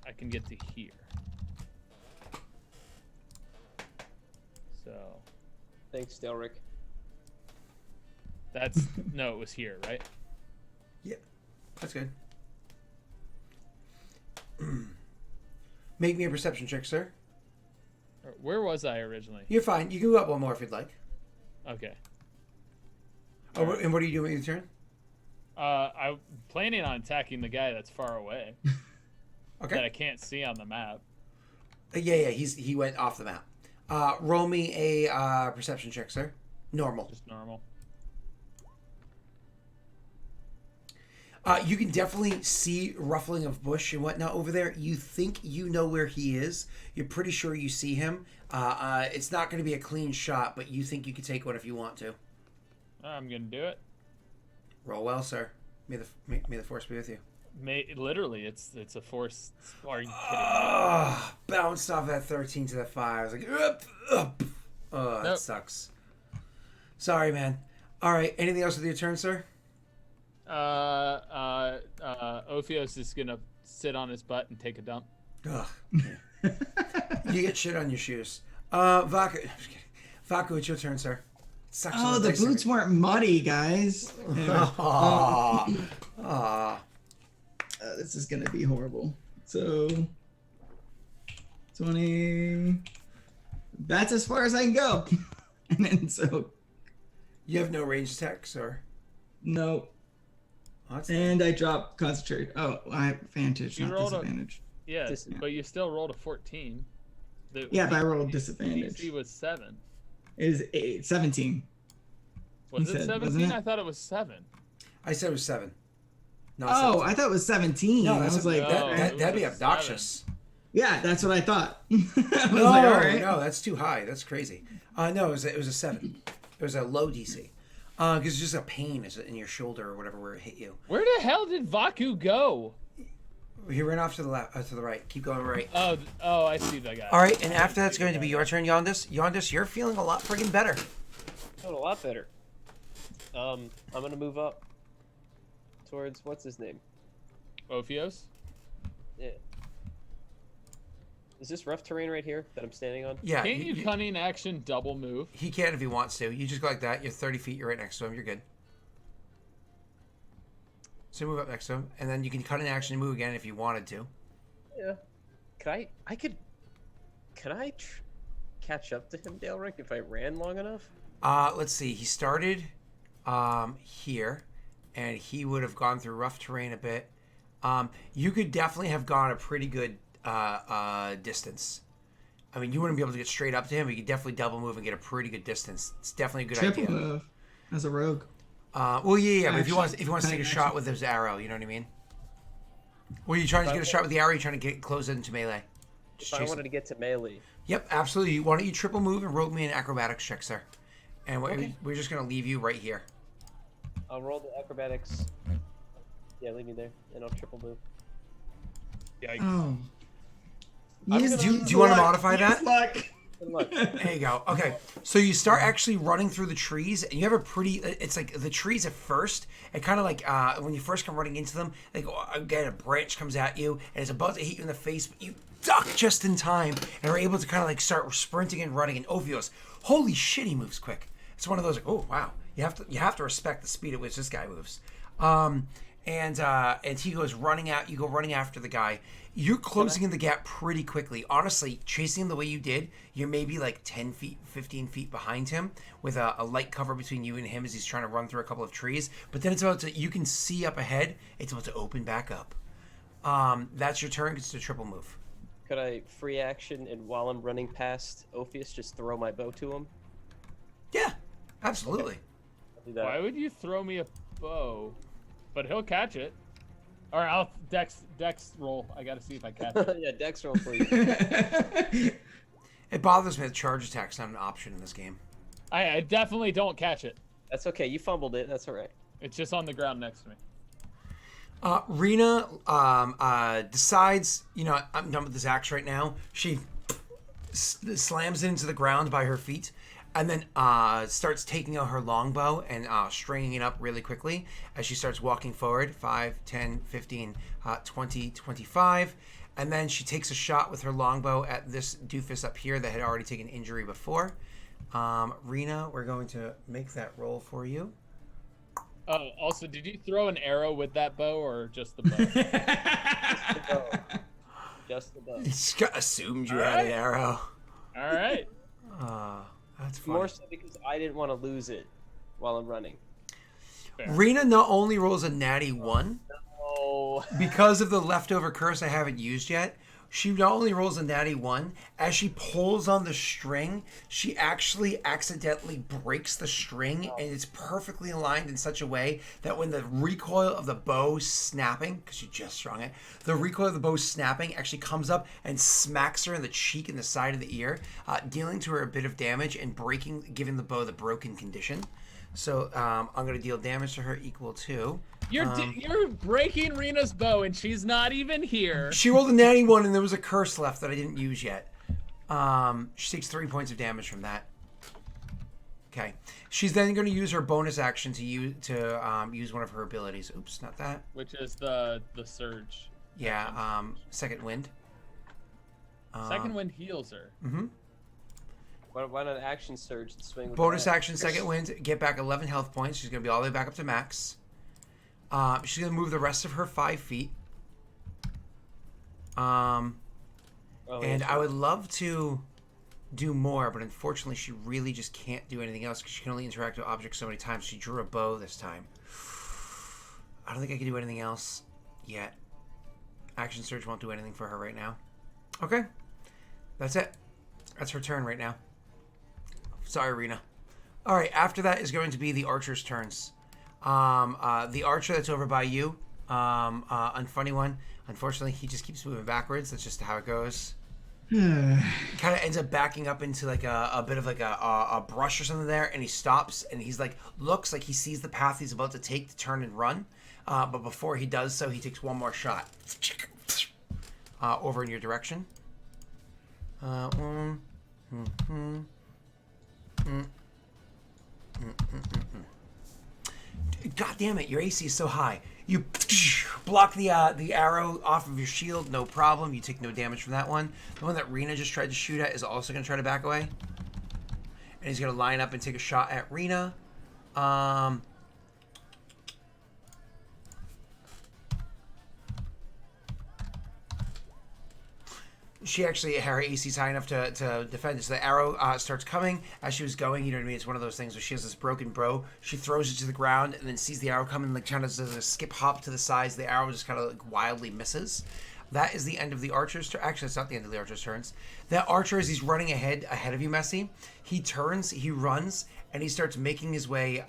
I can get to here. So, Thanks, Delric. that's no, it was here, right? Yep, that's good. Make me a perception check, sir. Where was I originally? You're fine. You can go up one more if you'd like. Okay. Oh, and what are you doing with your turn? I'm planning on attacking the guy that's far away that I Okay. can't see on the map. Yeah. He went off the map. Roll me a perception check, sir. Normal. Just normal. You can definitely see ruffling of bush and whatnot over there. You think you know where he is. You're pretty sure you see him. It's not going to be a clean shot, but you think you can take one if you want to. I'm gonna do it. Roll well, sir. May the force be with you. Literally, it's a force. Are you kidding me? Oh, bounced off that 13 to the 5. I was like, up. Oh, that Nope. sucks. Sorry, man. All right. Anything else with your turn, sir? Ophios is gonna sit on his butt and take a dump. Ugh. You get shit on your shoes. Vaku. I'm just kidding. Vaku, it's your turn, sir. Sucks on Oh, the dice boots weren't muddy, guys. Aw. Aw. This is gonna be horrible. So, 20. That's as far as I can go. And then so, You have no range attack, sir. no. Oh, that's And I drop concentrate. Oh, I have advantage, You not rolled a- disadvantage. Yeah, Dis- but you still rolled a 14. Yeah, but I rolled disadvantage. DC was 7. It is 17. Was You it said, 17? wasn't it? I thought it was 7. I said it was 7. Not Oh, 17. I thought it was 17. No, I that's was like, No. that'd be it was a obnoxious. yeah, that's what I thought. I was No, like, all right. no, that's too high. That's crazy. No, it was a 7. It was a low DC. Because it's just a pain in your shoulder or whatever where it hit you. Where the hell did Vaku go? He ran off to the left, to the right. Keep going right. Oh, I see that guy. All right, and after that's going to be your turn, Yondas. Yondas, you're feeling a lot friggin' better. Doing a lot better. I'm gonna move up towards what's his name? Ophios? Yeah. Is this rough terrain right here that I'm standing on? Yeah, Can't you cunning action double move? he can if he wants to. You just go like that. You're 30 feet. You're right next to him. You're good. So move up next to him, and then you can cut an action and move again if you wanted to. Yeah. Can I catch up to him, Daleric, if I ran long enough? Let's see. He started here, and he would have gone through rough terrain a bit. You could definitely have gone a pretty good distance. I mean, you wouldn't be able to get straight up to him, but you could definitely double move and get a pretty good distance. It's definitely a good Triple idea. move as a rogue. Well, yeah, but if he Action. wants to take a Cutting shot action. with his arrow, you know what I mean? Were you trying to get a shot with the arrow? Or you trying to get close into melee? If I wanted to get to melee. Yep, absolutely. Why don't you triple move and roll me an acrobatics check, sir? And we're just gonna leave you right here. I'll roll the acrobatics. Yeah, leave me there, and I'll triple move. Yikes. Oh. I'm Use gonna- Do you want to luck, modify use that? luck. Good luck. There you go. Okay, so you start actually running through the trees, and you have a pretty. It's like the trees at first. It kind of like when you first come running into them, like again a branch comes at you, and it's about to hit you in the face, but you duck just in time, and are able to kind of like start sprinting and running. And Ophios, holy shit, he moves quick. It's one of those like, oh wow, you have to respect the speed at which this guy moves. And he goes running out. You go running after the guy. You're closing in the gap pretty quickly. Honestly, chasing him the way you did, you're maybe like 10 feet, 15 feet behind him with a light cover between you and him as he's trying to run through a couple of trees. But then it's about to, you can see up ahead, it's about to open back up. That's your turn. It's a triple move. Could I free action and while I'm running past Ophius, just throw my bow to him? Yeah, absolutely. I'll do that. Why would you throw me a bow? But he'll catch it. All right, I'll dex roll. I gotta see if I catch it. Yeah, Dex roll, please. It bothers me that charge attack's not an option in this game. I definitely don't catch it. That's okay. You fumbled it. That's all right. It's just on the ground next to me. Rena decides, I'm done with this axe right now. She slams it into the ground by her feet, and then starts taking out her longbow and stringing it up really quickly as she starts walking forward. 5, 10, 15, 20, 25. And then she takes a shot with her longbow at this doofus up here that had already taken injury before. Rena, we're going to make that roll for you. Oh, also, did you throw an arrow with that bow or just the bow? Just the bow. Just assumed you had an arrow. All right. That's funny. More so because I didn't want to lose it while I'm running. Fair. Rena not only rolls a natty 1, Oh. because of the leftover curse I haven't used yet, she not only rolls a natty 1, as she pulls on the string, she actually accidentally breaks the string, and it's perfectly aligned in such a way that when the recoil of the bow snapping, because she just strung it, the recoil of the bow snapping actually comes up and smacks her in the cheek and the side of the ear, dealing to her a bit of damage and giving the bow the broken condition. So I'm going to deal damage to her equal to... You're breaking Rena's bow and she's not even here. She rolled a natty 1 and there was a curse left that I didn't use yet. She takes 3 points of damage from that. Okay. She's then going to use her bonus action to use one of her abilities. Oops, not that. Which is the surge. Yeah, second wind. Second wind heals her. Mm-hmm. Why not action surge and swing with Bonus that? action, second wind, get back 11 health points. She's going to be all the way back up to max. She's going to move the rest of her 5 feet. And I would love to do more, but unfortunately she really just can't do anything else because she can only interact with objects so many times. She drew a bow this time. I don't think I can do anything else yet. Action surge won't do anything for her right now. Okay. That's it. That's her turn right now. Sorry, Rena. All right, after that is going to be the archer's turns. The archer that's over by you, unfunny one. Unfortunately, he just keeps moving backwards. That's just how it goes. Kind of ends up backing up into like a bit of like a brush or something there, and he stops and he's like looks like he sees the path he's about to take to turn and run. But before he does so, he takes one more shot over in your direction. God damn it, your AC is so high. You block the arrow off of your shield, no problem. You take no damage from that one. The one that Rena just tried to shoot at is also going to try to back away. And he's going to line up and take a shot at Rena. She actually, her AC is high enough to defend. So the arrow starts coming as she was going. You know what I mean? It's one of those things where she has this broken bow. She throws it to the ground and then sees the arrow coming, like trying to skip hop to the sides. The arrow just kind of like wildly misses. That is the end of the archer's turn. Actually, it's not the end of the archer's turns. That archer, as he's running ahead of you, Messi, he turns, he runs, and he starts making his way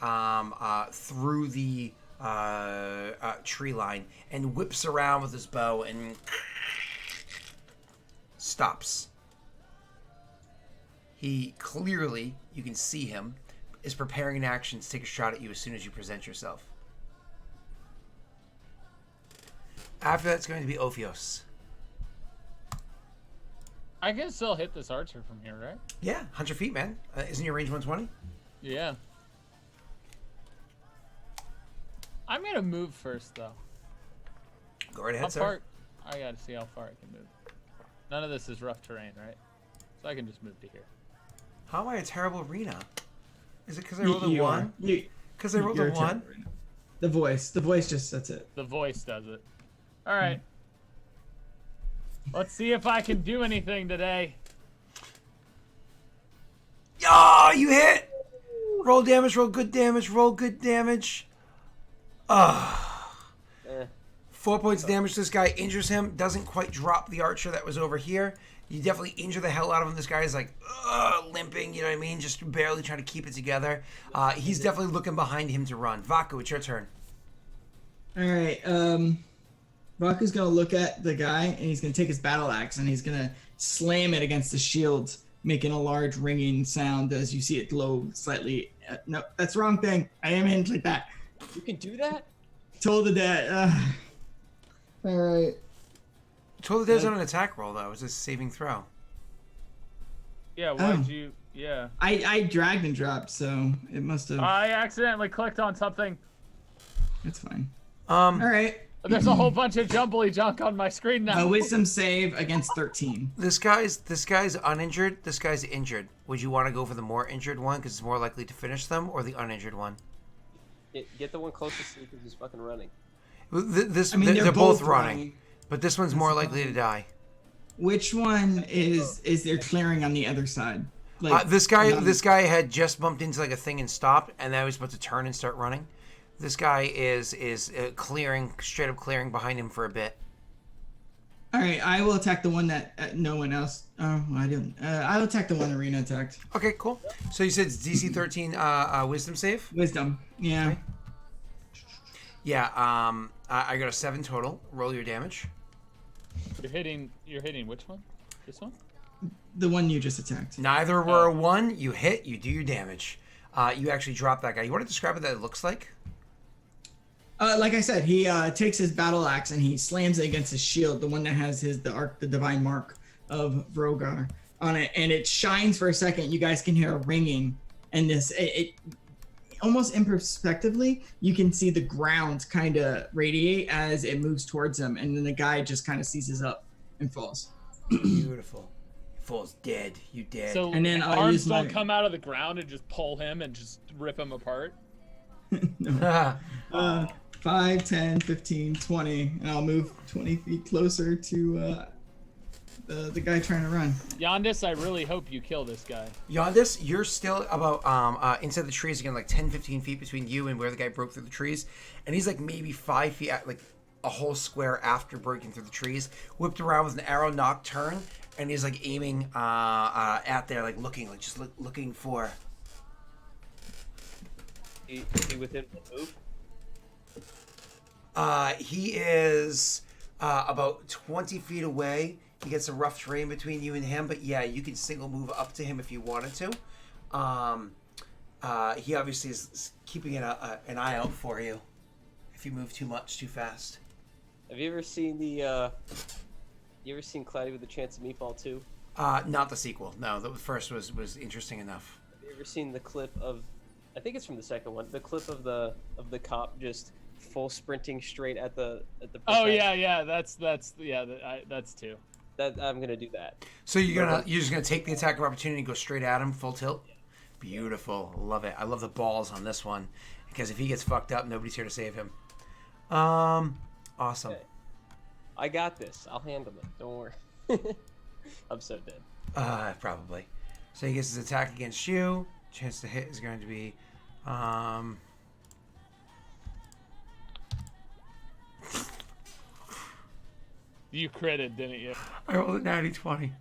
through the tree line and whips around with his bow and stops. He clearly, you can see him, is preparing an action to take a shot at you as soon as you present yourself. After that's going to be Ophios. I can still hit this archer from here, right? Yeah, 100 feet, man. Isn't your range 120? Yeah. I'm gonna move first, though. Go right How ahead, sir. far? I gotta see how far I can move. None of this is rough terrain, right? So I can just move to here. How am I a terrible arena? Is it because I rolled a You are. 1? You- Because I rolled you're a a 1? terrible right now. The voice just sets it. The voice does it. All right. Let's see if I can do anything today. Oh, you hit! Roll damage, roll good damage, roll good damage. Ah. Eh. 4 points of damage. This guy injures him. Doesn't quite drop the archer that was over here. You definitely injure the hell out of him. This guy is like limping, you know what I mean? Just barely trying to keep it together. He's definitely looking behind him to run. Vaku, it's your turn. All right. Raku's gonna look at the guy and he's gonna take his battle axe and he's gonna slam it against the shield, making a large ringing sound as you see it glow slightly. No, that's the wrong thing. I am in like that. You can do that? Told the dad. All right. Totally does on an attack roll, though. It's a saving throw. Yeah, why'd Oh. you? Yeah. I dragged and dropped, so it must have. I accidentally clicked on something. It's fine. Um, All right. There's a whole bunch of jumbly junk on my screen now. A wisdom save against 13. This guy's uninjured. This guy's injured. Would you want to go for the more injured one because it's more likely to finish them, or the uninjured one? Get the one closest to you because he's fucking running. This I mean, they're both running, but this one's more likely to die. Which one is there clearing on the other side? Like This guy had just bumped into like a thing and stopped, and now he's about to turn and start running. This guy is clearing, straight up clearing behind him for a bit. All right, I will attack the one that no one else. Oh, I didn't. I'll attack the one Arena attacked. Okay, cool. So you said it's DC 13 wisdom save? Wisdom. Yeah. Okay. Yeah. I got a 7 total. Roll your damage. You're hitting which one? This one? The one you just attacked. Neither were a 1. You hit. You do your damage. You actually drop that guy. You want to describe what that looks like? Like I said, he takes his battle axe and he slams it against his shield, the one that has the divine mark of Vrogar on it, and it shines for a second. You guys can hear a ringing, and it almost imperceptibly, you can see the ground kind of radiate as it moves towards him, and then the guy just kind of seizes up and falls. Beautiful. Falls dead. You dead. So And then I'll arms use don't my- come out of the ground and just pull him and just rip him apart. No. 5, 10, 15, 20, and I'll move 20 feet closer to the guy trying to run. Yondis, I really hope you kill this guy. Yondis, you're still about inside the trees again, like 10, 15 feet between you and where the guy broke through the trees. And he's like maybe 5 feet, like a whole square after breaking through the trees. Whipped around with an arrow knock turn, and he's like aiming at there, like looking, like just looking for. Is he within the move? He is about 20 feet away. He gets a rough terrain between you and him, but yeah, you can single move up to him if you wanted to. He obviously is keeping an eye out for you if you move too much, too fast. Have you ever seen Cloudy with a Chance of Meatball 2? Not the sequel. No, the first was interesting enough. Have you ever seen the clip of, I think it's from the second one, the clip of the cop just full sprinting straight at the Oh professor? yeah, that's two. That I'm gonna do that. So you're just gonna take the attack of opportunity and go straight at him, full tilt. Beautiful, love it. I love the balls on this one because if he gets fucked up, nobody's here to save him. Awesome. Okay. I got this. I'll handle it. Don't worry. I'm so dead. Probably. So he gets his attack against you. Chance to hit is going to be, You critted, didn't you? I rolled a natty 20.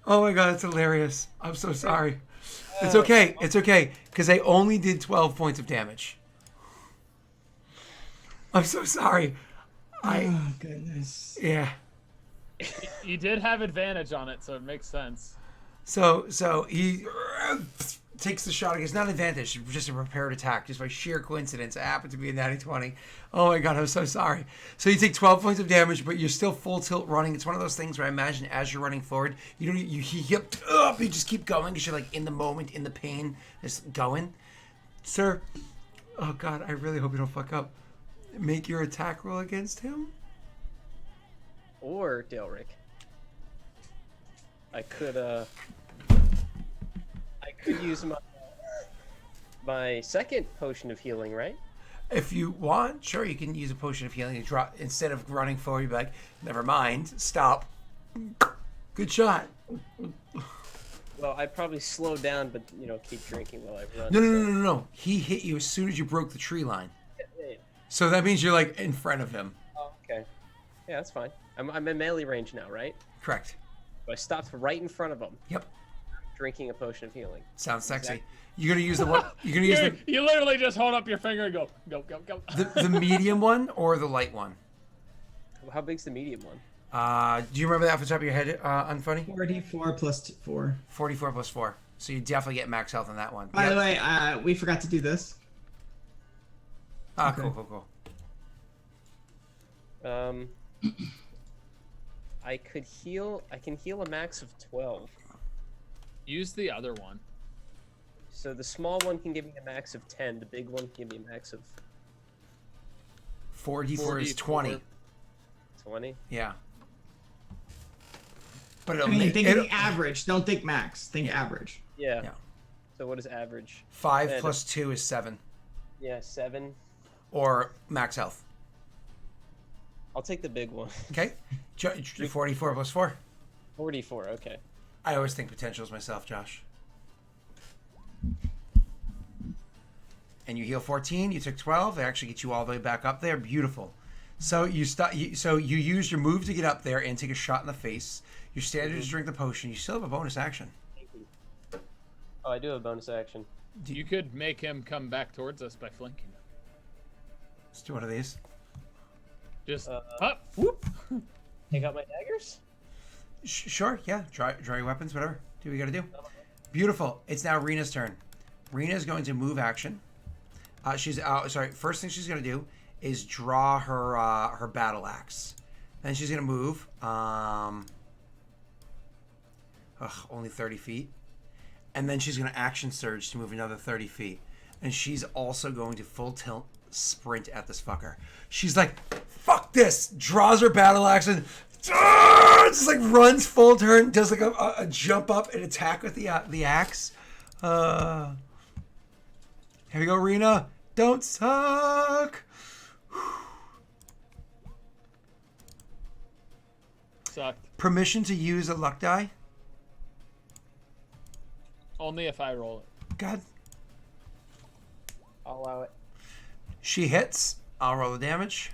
Oh my god, it's hilarious. I'm so sorry. It's okay. It's okay because I only did 12 points of damage. I'm so sorry. Oh goodness. Yeah. You did have advantage on it, so it makes sense. So he takes the shot. It's not an advantage, just a prepared attack. Just by sheer coincidence, it happened to be a natty 20. Oh my god, I'm so sorry. So you take 12 points of damage, but you're still full tilt running. It's one of those things where I imagine as you're running forward, you just keep going because you're like in the moment, in the pain, just going. Sir, oh god, I really hope you don't fuck up. Make your attack roll against him. Or Delric. I could use my second potion of healing, right? If you want, sure, you can use a potion of healing. Instead of running forward, you'd be like, never mind, stop. Good shot. Well, I'd probably slow down, but keep drinking while I run. No. He hit you as soon as you broke the tree line. Yeah. So that means you're like in front of him. Oh, okay. Yeah, that's fine. I'm in melee range now, right? Correct. So I stopped right in front of him, Yep. drinking a potion of healing. Sounds sexy. Exactly. You're gonna use the one. You're gonna use You literally just hold up your finger and go. the medium one or the light one. How big's the medium one? Do you remember that off the top of your head, Unfunny? 44 plus 4. 44 plus 4. So you definitely get max health on that one. By the way, we forgot to do this. Ah, cool. I can heal a max of 12. Use the other one. So the small one can give me a max of 10. The big one can give me a max of 4d4 is 20. 20. Yeah. But I it'll mean, make think of the average. Don't think max. Think average. Yeah. Yeah. So what is average? 5 Yeah, plus 2 is 7. Yeah, 7. Or max health. I'll take the big one. Okay? 44 plus 4. 44. Okay. I always think potentials myself, Josh. And you heal 14. You took 12. They actually get you all the way back up there. Beautiful. So you use your move to get up there and take a shot in the face. Your standard is drink the potion. You still have a bonus action. Thank you. Oh, I do have a bonus action. You could make him come back towards us by flanking him. Let's do one of these. Just up. Whoop. Take out my daggers. Sure. Yeah. Draw your weapons. Whatever. Do what you got to do. Beautiful. It's now Rena's turn. Rena is going to move action. First thing she's going to do is draw her battle axe. Then she's going to move. Only 30 feet. And then she's going to action surge to move another 30 feet. And she's also going to full tilt sprint at this fucker. She's like, fuck this! Draws her battle axe and just like runs full turn, does like a jump up and attack with the axe. Here we go, Rena. Don't suck. sucked. Permission to use a luck die. Only if I roll it. God. I'll allow it. She hits. I'll roll the damage.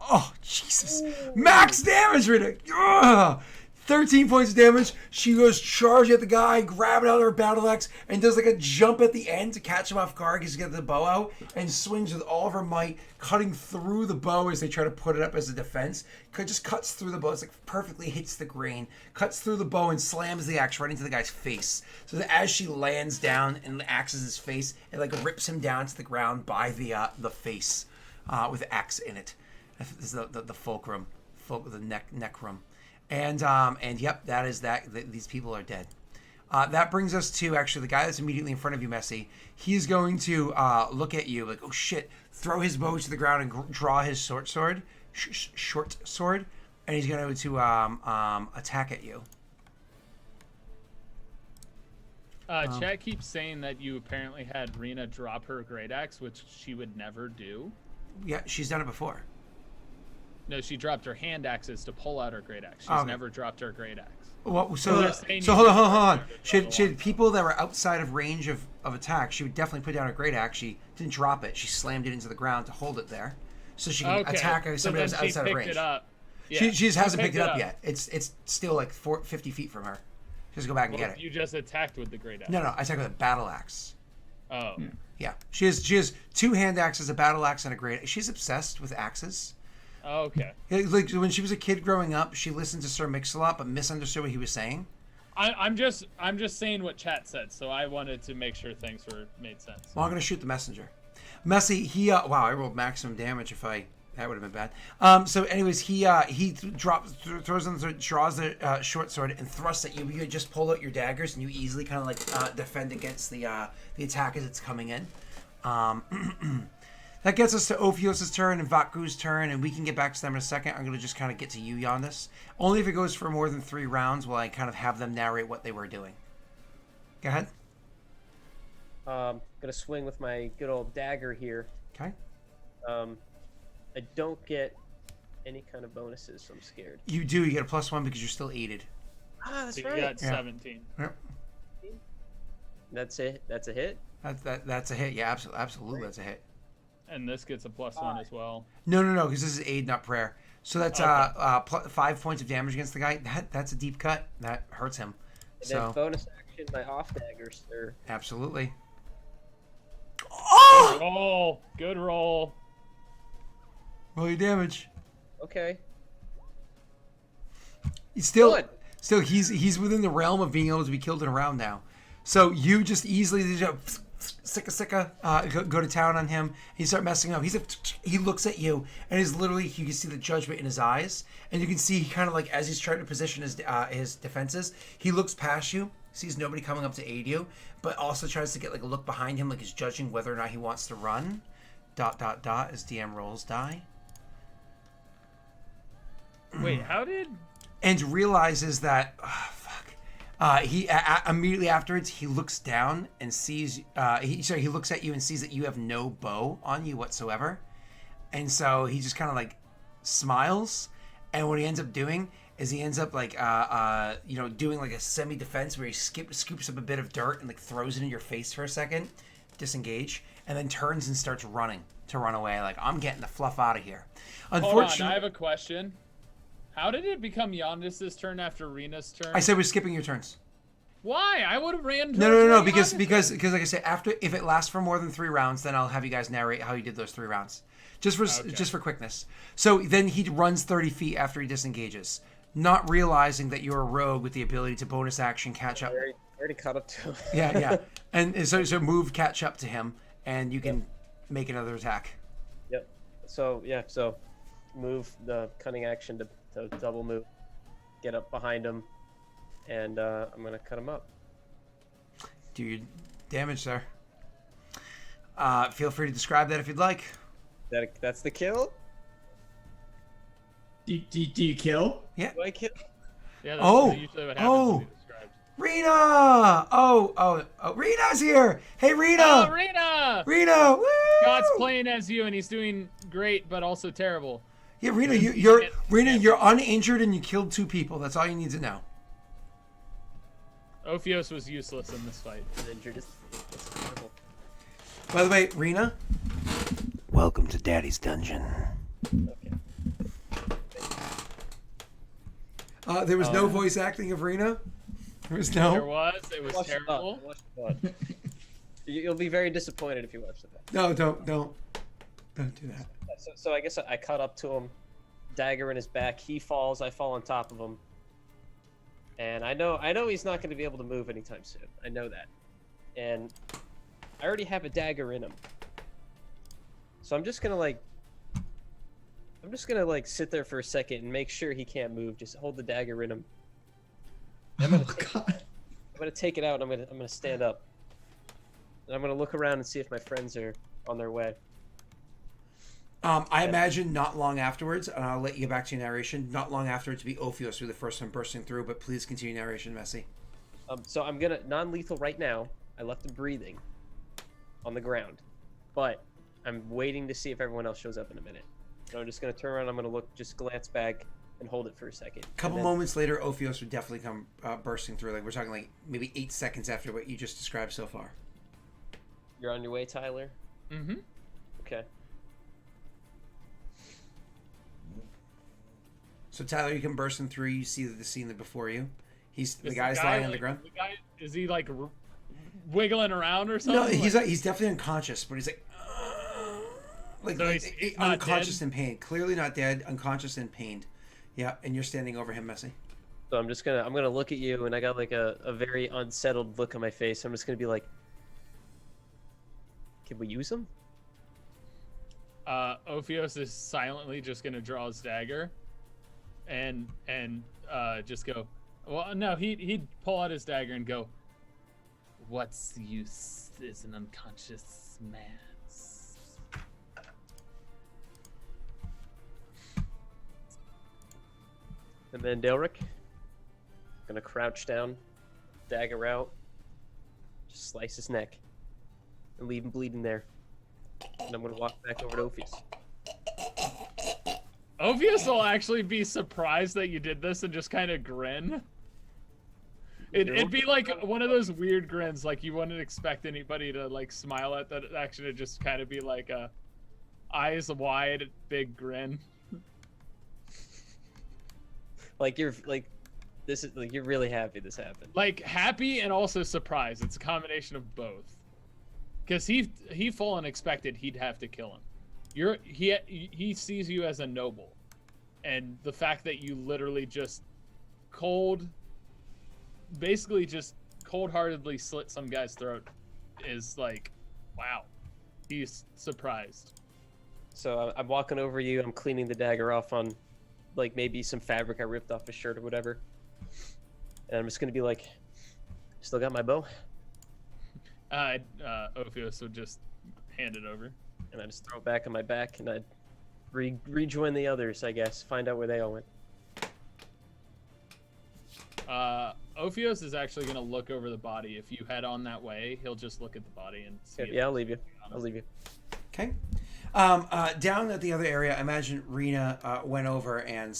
Oh, Jesus. Max damage, Rita. Ugh. 13 points of damage. She goes charging at the guy, grabbing out her battle axe, and does like a jump at the end to catch him off guard because he gets the bow out, and swings with all of her might, cutting through the bow as they try to put it up as a defense. Just cuts through the bow. It's like perfectly hits the grain, cuts through the bow, and slams the axe right into the guy's face. So that as she lands down and axes his face, it like rips him down to the ground by the face with the axe in it. This is the fulcrum, the necrum. And yep, that is that. These people are dead. That brings us to actually the guy that's immediately in front of you, Messy. He's going to look at you like, oh shit, throw his bow to the ground and draw his short sword, and he's going to attack at you. Chat keeps saying that you apparently had Rena drop her great axe, which she would never do. Yeah, she's done it before. No, she dropped her hand axes to pull out her great axe. She's Okay. never dropped her great axe. Well, so So hold on. She had people that were outside of range of attack. She would definitely put down her great axe. She didn't drop it. She slammed it into the ground to hold it there, so she can attack somebody who's outside of range. It up. Yeah, She just hasn't picked it up yet. It's still like 50 feet from her. She has to go back and get it. You just attacked with the great axe. No, I attack with a battle axe. Oh. Yeah, she has 2 hand axes, a battle axe, and a great. She's obsessed with axes. Oh, okay. Like when she was a kid growing up, she listened to Sir Mix-a-Lot but misunderstood what he was saying. I'm just saying what chat said, so I wanted to make sure things made sense. Well, I'm gonna shoot the messenger. Messy, wow, I rolled maximum damage. That would have been bad. So anyways, he throws on the draws the short sword and thrusts at you. You just pull out your daggers and you easily kind of like defend against the attack as it's coming in. That gets us to Ophios' turn and Vaku's turn, and we can get back to them in a second. I'm going to just kind of get to you, Yondis. Only if it goes for more than 3 rounds will I kind of have them narrate what they were doing. Go ahead. Gonna swing with my good old dagger here. Okay. I don't get any kind of bonuses, so I'm scared. You do. You get a +1 because you're still aided. Ah, that's So right. you got 17. Yep. That's it. That's a hit. That's a hit. Yeah, absolutely, that's a hit. And this gets a +1 as well. No, because this is aid, not prayer. So that's Okay. 5 points of damage against the guy. That's a deep cut. That hurts him. And So then bonus action, my off dagger, sir. absolutely. Oh! Roll. Good roll. Roll your damage. Okay. He's still Good. he's within the realm of being able to be killed in a round now. So you just easily go to town on him. You start messing up. He looks at you and is literally, you can see the judgment in his eyes, and you can see he kind of like, as he's trying to position his defenses, he looks past you, sees nobody coming up to aid you, but also tries to get like a look behind him, like he's judging whether or not he wants to run. ... as DM rolls die. Wait, how did... And realizes that, he immediately afterwards he looks down and sees. He looks at you and sees that you have no bow on you whatsoever, and so he just kind of like smiles. And what he ends up doing is he ends up like doing like a semi defense where he scoops up a bit of dirt and like throws it in your face for a second, disengage, and then turns and starts running to run away. Like, I'm getting the fluff out of here. Hold on, I have a question. How did it become Yondis' turn after Rena's turn? I said we're skipping your turns. Why? I would have ran. No. Because like I said, if it lasts for more than 3 rounds, then I'll have you guys narrate how you did those 3 rounds, just for quickness. So then he runs 30 feet after he disengages, not realizing that you're a rogue with the ability to bonus action catch up. I already caught up to him. Yeah. And so move, catch up to him, and you can make another attack. Yep. So move the cunning action to double move, get up behind him, and I'm gonna cut him up. Do your damage, sir. Feel free to describe that if you'd like. That's the kill? Do you kill? Yeah. Do I kill? Yeah, that's usually what happens when you describe. Rena! Oh, Rena's here! Hey, Rena! Oh, Rena! Rena! Woo! Scott's playing as you, and he's doing great, but also terrible. Yeah, Rena, you're uninjured and you killed 2 people. That's all you need to know. Ophios was useless in this fight. Injured. It's terrible. By the way, Rena, welcome to Daddy's Dungeon. There was no voice acting of Rena. There was no. There was. It was terrible. You'll be very disappointed if you watch that. No, don't do that. So I guess I cut up to him, dagger in his back. He falls. I fall on top of him. And I know he's not going to be able to move anytime soon. I know that. And I already have a dagger in him. So I'm just going to sit there for a second and make sure he can't move. Just hold the dagger in him. God. I'm going to take it out and I'm going to stand up. And I'm going to look around and see if my friends are on their way. I imagine not long afterwards, and I'll let you get back to your narration. Not long afterwards to be Ophios who the first one bursting through, but please continue narration, Messi. So I'm gonna non-lethal right now. I left him breathing on the ground, but I'm waiting to see if everyone else shows up in a minute. So I'm just gonna turn around. I'm gonna just glance back and hold it for a second. A couple moments later, Ophios would definitely come bursting through. Like, we're talking like maybe 8 seconds after what you just described so far. You're on your way, Tyler? Mm-hmm. Okay. So Tyler, you come bursting through. You see the scene before you. The Is guy's lying on the like- ground. The guy, is he like wiggling around or No, something? he's definitely unconscious, but he's like So he's not unconscious dead? in pain. Clearly not dead, unconscious and pained. Yeah, and you're standing over him, Messy. So I'm gonna look at you, and I got like a very unsettled look on my face. I'm just gonna be like, can we use him? Ophios is silently just gonna draw his dagger, and just go. Well, no, he'd pull out his dagger and go. What's the use is an unconscious man's. And then Delric, gonna crouch down, dagger out, just slice his neck, and leave him bleeding there. And I'm gonna walk back over to Ophius. Ophius will actually be surprised that you did this and just kind of grin. It'd be like one of those weird grins, like you wouldn't expect anybody to like smile at that action. It'd just kind of be like a eyes wide, big grin. Like you're like, this is like you're really happy this happened. Like happy and also surprised. It's a combination of both. Because he full and expected he'd have to kill him. He sees you as a noble, and the fact that you literally just basically just cold-heartedly slit some guy's throat is like, wow. He's surprised. So I'm walking over you. I'm cleaning the dagger off on, like maybe some fabric I ripped off his shirt or whatever. And I'm just gonna be like, still got my bow? Ophios would just hand it over. And I just throw it back on my back, and I rejoin the others, I guess. Find out where they all went. Ophios is actually going to look over the body. If you head on that way, he'll just look at the body and see. Yeah, I'll leave you. I'll leave you. Okay. Down at the other area, I imagine Rena went over and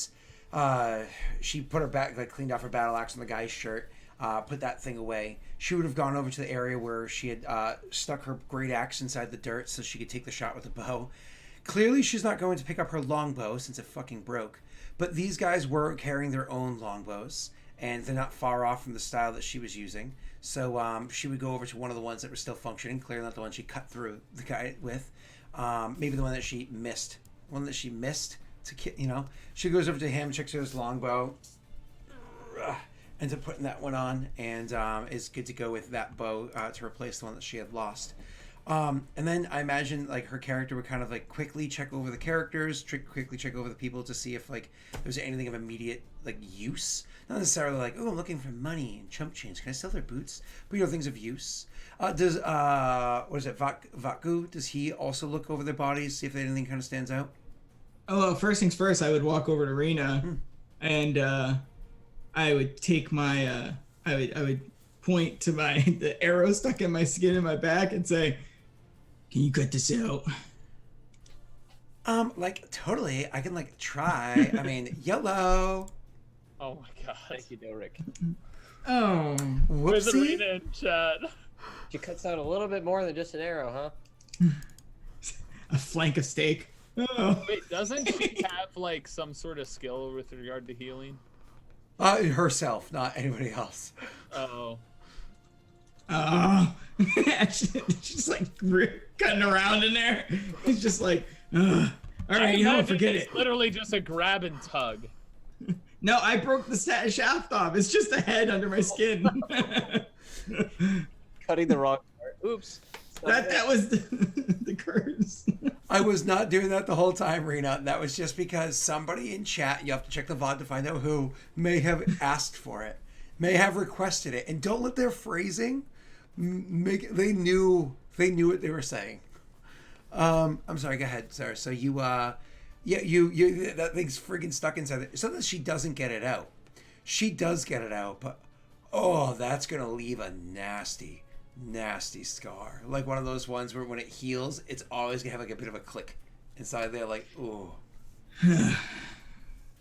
she put her back, like cleaned off her battle axe on the guy's shirt, put that thing away. She would have gone over to the area where she had stuck her great axe inside the dirt so she could take the shot with the bow. Clearly, she's not going to pick up her longbow since it fucking broke. But these guys were carrying their own longbows, and they're not far off from the style that she was using. So she would go over to one of the ones that were still functioning, clearly not the one she cut through the guy with. Maybe the one that she missed. One that she missed to, you know. She goes over to him, checks out his longbow, ends up putting that one on, and is good to go with that bow to replace the one that she had lost. And then I imagine like her character would kind of like quickly check over the characters, quickly check over the people to see if like there's anything of immediate like use. Not necessarily like, oh, I'm looking for money and chump change. Can I sell their boots? But you know, things of use. Does what is it, Vatgu? Does he also look over their bodies, see if anything kind of stands out? Oh, well, first things first, I would walk over to Rena, and I would take my I would point to the arrow stuck in my skin in my back and say, "Can you cut this out?" Like totally. I can like try. I mean, YOLO. Oh my god. Thank you, Delric. Oh, With Whoopsie. Arena in chat. She cuts out a little bit more than just an arrow, huh? a flank of steak. Oh. Wait, doesn't she have like some sort of skill with regard to healing? Herself, not anybody else. Oh. Oh. She's like cutting around in there. It's just like, all right, you know, Imagine forget it's it. literally just a grab and tug. No, I broke the shaft off. It's just a head under my skin. Cutting the wrong part. Oops. that was the curse. I was not doing that the whole time, Rena. That was just because somebody in chat, you have to check the VOD to find out who, may have asked for it, may have requested it. And don't let their phrasing make it, they knew what they were saying. I'm sorry, go ahead, Sarah. So you, you that thing's friggin' stuck inside it. So that she doesn't get it out. She does get it out, but oh, that's going to leave a nasty scar, like one of those ones where when it heals it's always gonna have like a bit of a click inside there, like ooh.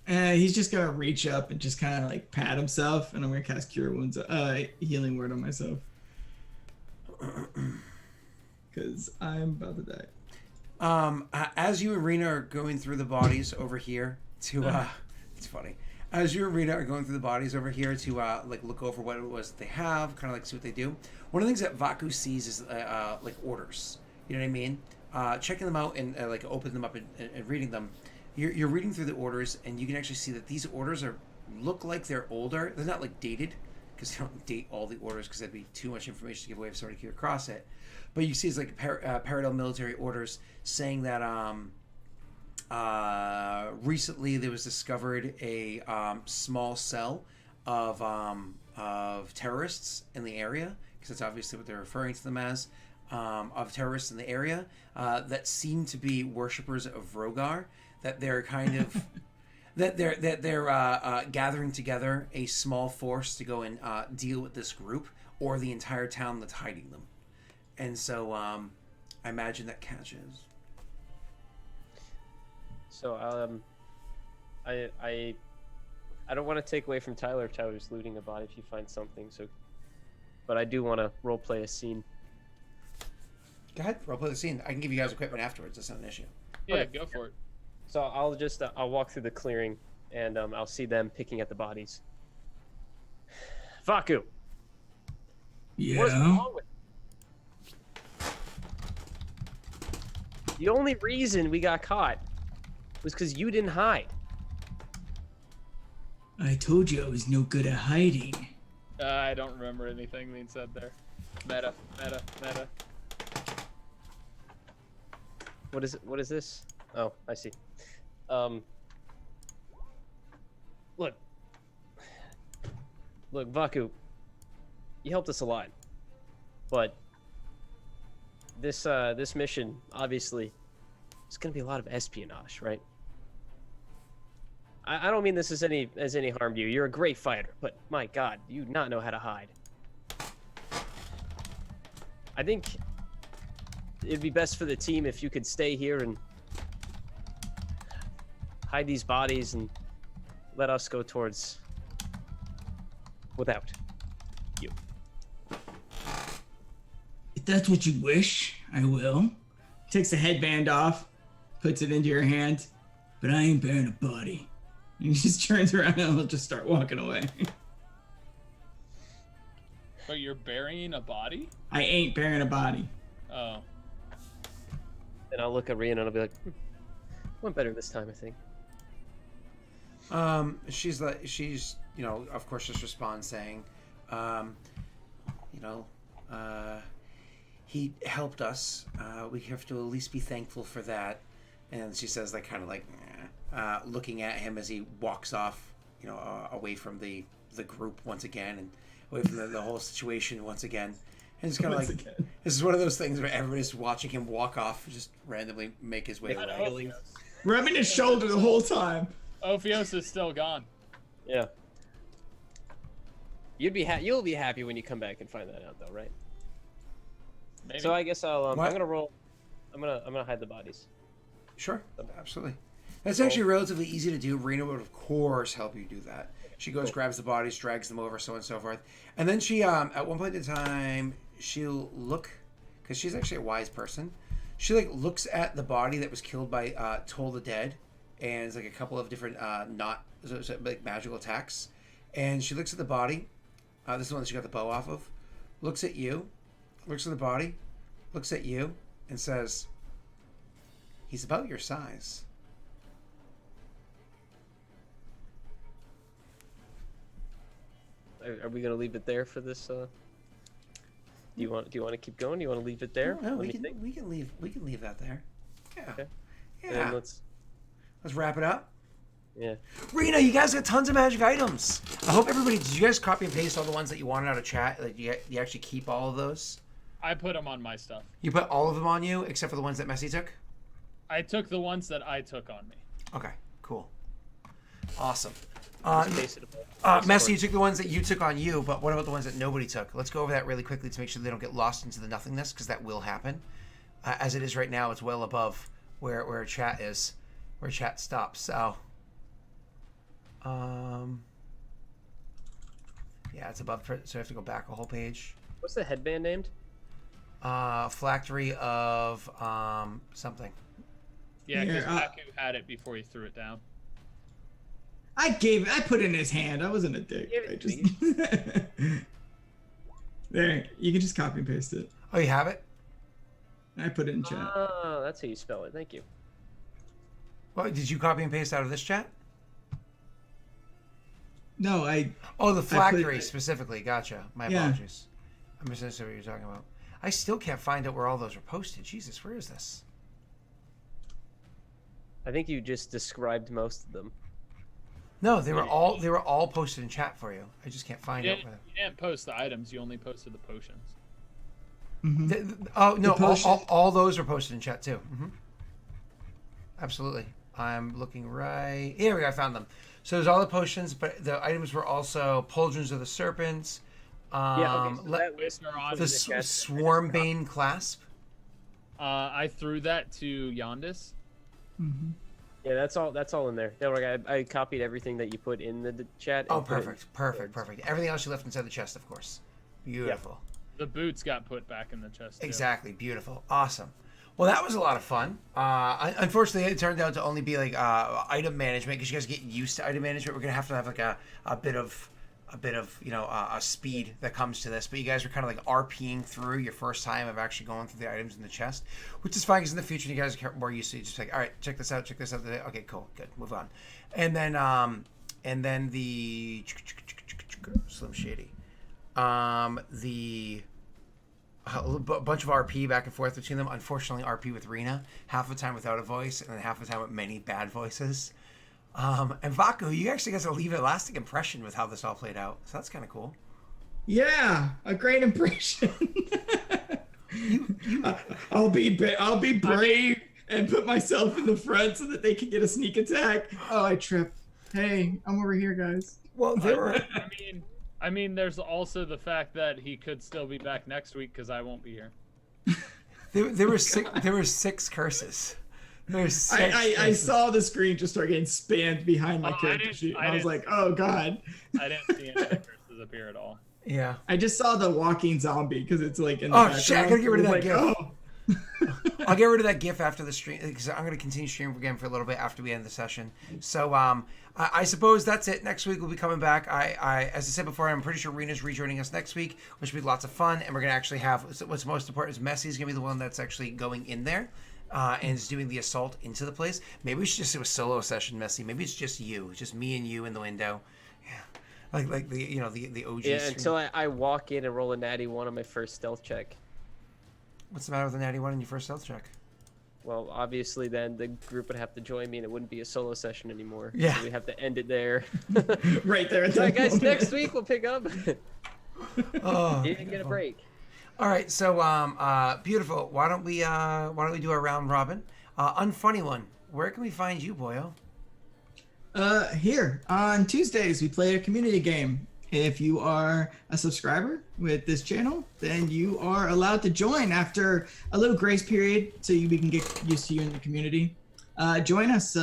He's just gonna reach up and just kind of like pat himself, and I'm gonna cast Cure Wounds, healing word on myself, because I'm about to die. As you and Rena are going through the bodies over here to it's funny, As you and Rita are going through the bodies over here to like look over what it was that they have, kind of like see what they do. One of the things that Vaku sees is like orders. You know what I mean? Checking them out and like opening them up and reading them. You're reading through the orders, and you can actually see that these orders look like they're older. They're not like dated, because you don't date all the orders because that'd be too much information to give away if somebody came across it. But you see it's like Paradel military orders saying that recently there was discovered a small cell of terrorists in the area, because that's obviously what they're referring to them as, of terrorists in the area that seem to be worshippers of Rogar. That they're kind of that they're gathering together a small force to go and deal with this group or the entire town that's hiding them. And so I imagine that catches. So I don't want to take away from Tyler if Tyler's looting a body if you find something. So, but I do want to role play a scene. Go ahead, roleplay the scene. I can give you guys equipment afterwards. That's not an issue. Yeah, Okay. go for it. So I'll just I'll walk through the clearing and I'll see them picking at the bodies. Vaku, what is wrong with you? The only reason we got caught was because you didn't hide. I told you I was no good at hiding. I don't remember anything being said there. Meta. What is it? What is this? Oh, I see. Look, Vaku, you helped us a lot, but this mission obviously is gonna be a lot of espionage, right? I don't mean this as any harm to you. You're a great fighter, but my God, you not know how to hide. I think it'd be best for the team if you could stay here and hide these bodies and let us go towards without you. If that's what you wish, I will. Takes the headband off, puts it into your hand, but I ain't bearing a body. And he just turns around and will just start walking away. But you're burying a body? I ain't bearing a body. Oh. And I'll look at Rian and I'll be like, went better this time, I think. She's you know, of course, just responds saying, he helped us. We have to at least be thankful for that. And she says, like, kind of like, looking at him as he walks off, you know, away from the group once again, and away from the whole situation once again. And it's kind of like, this is one of those things where everybody's watching him walk off, just randomly make his way away. Rubbing his shoulder the whole time. Ophios is still gone. Yeah. You'll be happy when you come back and find that out, though, right? Maybe. So I guess I'm What? gonna roll. I'm gonna hide the bodies. Sure, absolutely. That's actually relatively easy to do. Rena would, of course, help you do that. She goes, grabs the bodies, drags them over, so on and so forth. And then she, at one point in time, she'll look, because she's actually a wise person. She like looks at the body that was killed by Toll the Dead, and it's like a couple of different like magical attacks. And she looks at the body. This is the one that she got the bow off of. Looks at you, looks at the body, looks at you, and says, "He's about your size." Are we gonna leave it there for this? Do you want to keep going? Do you want to leave it there? No, What we do you think? can leave that there. Yeah. Okay. And Yeah. then let's. Let's wrap it up. Yeah. Rena, you guys got tons of magic items. I hope everybody. Did you guys copy and paste all the ones that you wanted out of chat? Like you actually keep all of those? I put them on my stuff. You put all of them on you except for the ones that Messi took? I took the ones that I took on me. Okay, cool. Awesome. Let's paste it above. Messi, you took the ones that you took on you, but what about the ones that nobody took? Let's go over that really quickly to make sure they don't get lost into the nothingness, because that will happen. As it is right now, it's well above where chat is, where chat stops. So, yeah, it's above. So I have to go back a whole page. What's the headband named? Phylactery of something. Yeah, because Yeah, Baku had it before he threw it down. I put it in his hand. I wasn't a dick. Give it I to just there. You can just copy and paste it. Oh, you have it? I put it in chat. Oh, that's how you spell it. Thank you. Well, did you copy and paste out of this chat? No, I Oh, the put phylactery it- specifically. Gotcha. My Yeah. apologies. I misunderstood what you're talking about. I still can't find out where all those are posted. Jesus, where is this? I think you just described most of them. No, they were all posted in chat for you. I just can't find You out didn't, where. you didn't post the items. You only posted the potions. Oh no, potion- all those are posted in chat too. Absolutely. I'm looking right here. We go. I found them. So there's all the potions, but the items were also Pauldrons of the Serpents. Yeah, okay, so le- that list They're on the was in the chat. Swarmbane clasp. I threw that to Yondis. Yeah, that's all in there. Don't worry, I copied everything that you put in the chat. Oh, and put it in- perfect. Everything else you left inside the chest, of course. Beautiful. The boots got put back in the chest. Too. Exactly. Beautiful. Awesome. Well, that was a lot of fun. Unfortunately, it turned out to only be like item management because you guys get used to item management. We're gonna have to have like a bit of a speed that comes to this. But you guys are kind of like RPing through your first time of actually going through the items in the chest, which is fine because in the future you guys are more used to it. Just like, all right, check this out. Okay, cool, good, move on. And then the Slim Shady, a bunch of RP back and forth between them. Unfortunately, RP with Rena, half the time without a voice, and then half the time with many bad voices. And Vaku, you actually got to leave a lasting impression with how this all played out, so that's kind of cool. Yeah, a great impression. I'll be brave and put myself in the front so that they can get a sneak attack. Oh, I tripped. Hey, I'm over here, guys. Well, there were. I mean, there's also the fact that he could still be back next week because I won't be here. There were six. There were 6 curses. There's 6 I curses. saw the screen just start getting spammed behind my Oh, I character didn't- sheet. I I was didn't- like, oh god. I didn't see any curses appear at all. Yeah. I just saw the walking zombie because it's like in the Oh, background. shit, I gotta get rid of I was that like, GIF. oh. I'll get rid of that GIF after the stream because I'm going to continue streaming again for a little bit after we end the session. So I suppose that's it. Next week we'll be coming back. As I said before, I'm pretty sure Rena's rejoining us next week, which will be lots of fun. And we're going to actually have what's most important is Messy's going to be the one that's actually going in there and is doing the assault into the place. Maybe we should just do a solo session, Messy. Maybe it's just you, just me and you in the window. Yeah, like the OG. Yeah, stream. until I walk in and roll a natty 1 on my first stealth check. What's the matter with the natty 1 in your first stealth check? Well, obviously, then the group would have to join me, and it wouldn't be a solo session anymore. Yeah. So we have to end it there. Right there. At All right, that guys. moment. Next week we'll pick up. Oh, You didn't get a break. all right, so beautiful. Why don't we do our round robin? Unfunny one. Where can we find you, Boyo? Here on Tuesdays we play a community game. If you are a subscriber with this channel, then you are allowed to join after a little grace period so we can get used to you in the community. Join us.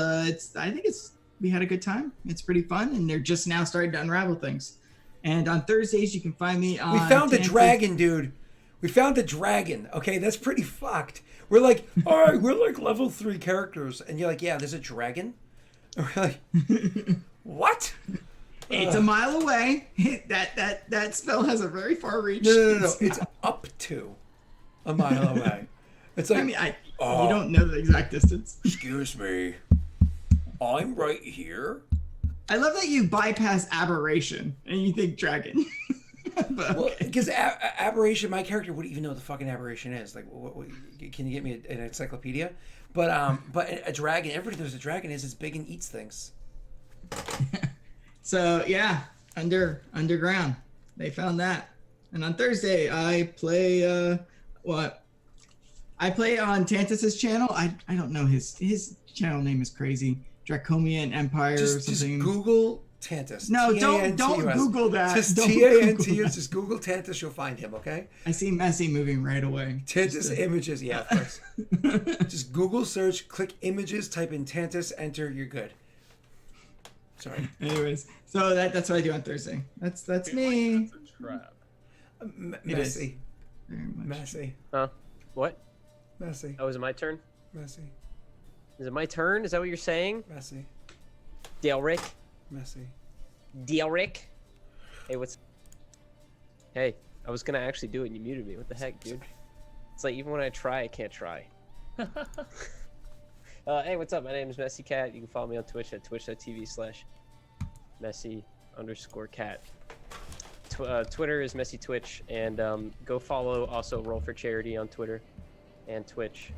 We had a good time. It's pretty fun, and they're just now starting to unravel things. And on Thursdays you can find me on. We found the Tanford- dragon, dude. We found the dragon. Okay, that's pretty fucked. We're like, all right, we're like level 3 characters, and you're like, yeah, there's a dragon. And we're like, what? It's a mile away. That spell has a very far reach. No. It's up to a mile away. It's like, I mean, Oh. you don't know the exact distance. excuse me, I'm right here. I love that you bypass aberration and you think dragon. But Well, okay. because aberration, my character wouldn't even know what the fucking aberration is. Like, what, can you get me an encyclopedia? But a dragon, everybody knows a dragon is. It's big and eats things. So yeah, underground. They found that. And on Thursday I play I play on Tantus's channel. I don't know his channel name is crazy. Dracomian Empire or Just something. Google Tantus. No, don't Tantus. Google that. Just Don't Tantus. Google that. Just Google Tantus. You'll find him. Okay. I see Messi moving right away. Tantus images. Yeah, of course. Just Google search, click images, type in Tantus, enter. You're good. Sorry. Anyways, so that's what I do on Thursday. That's me. That's a trap. It is. Messy. Very much. Messy. Huh? What? Messy. Oh, is it my turn? Messy. Is it my turn? Is that what you're saying? Messy. Dale Rick? Messy. Delrick. Hey, what's? Hey, I was gonna actually do it and you muted me. What the heck, dude? It's like even when I try, I can't try. Hey, what's up? My name is Messy Cat. You can follow me on Twitch at twitch.tv/Messy_cat. Twitter is Messy Twitch, and go follow also Roll for Charity on Twitter and Twitch,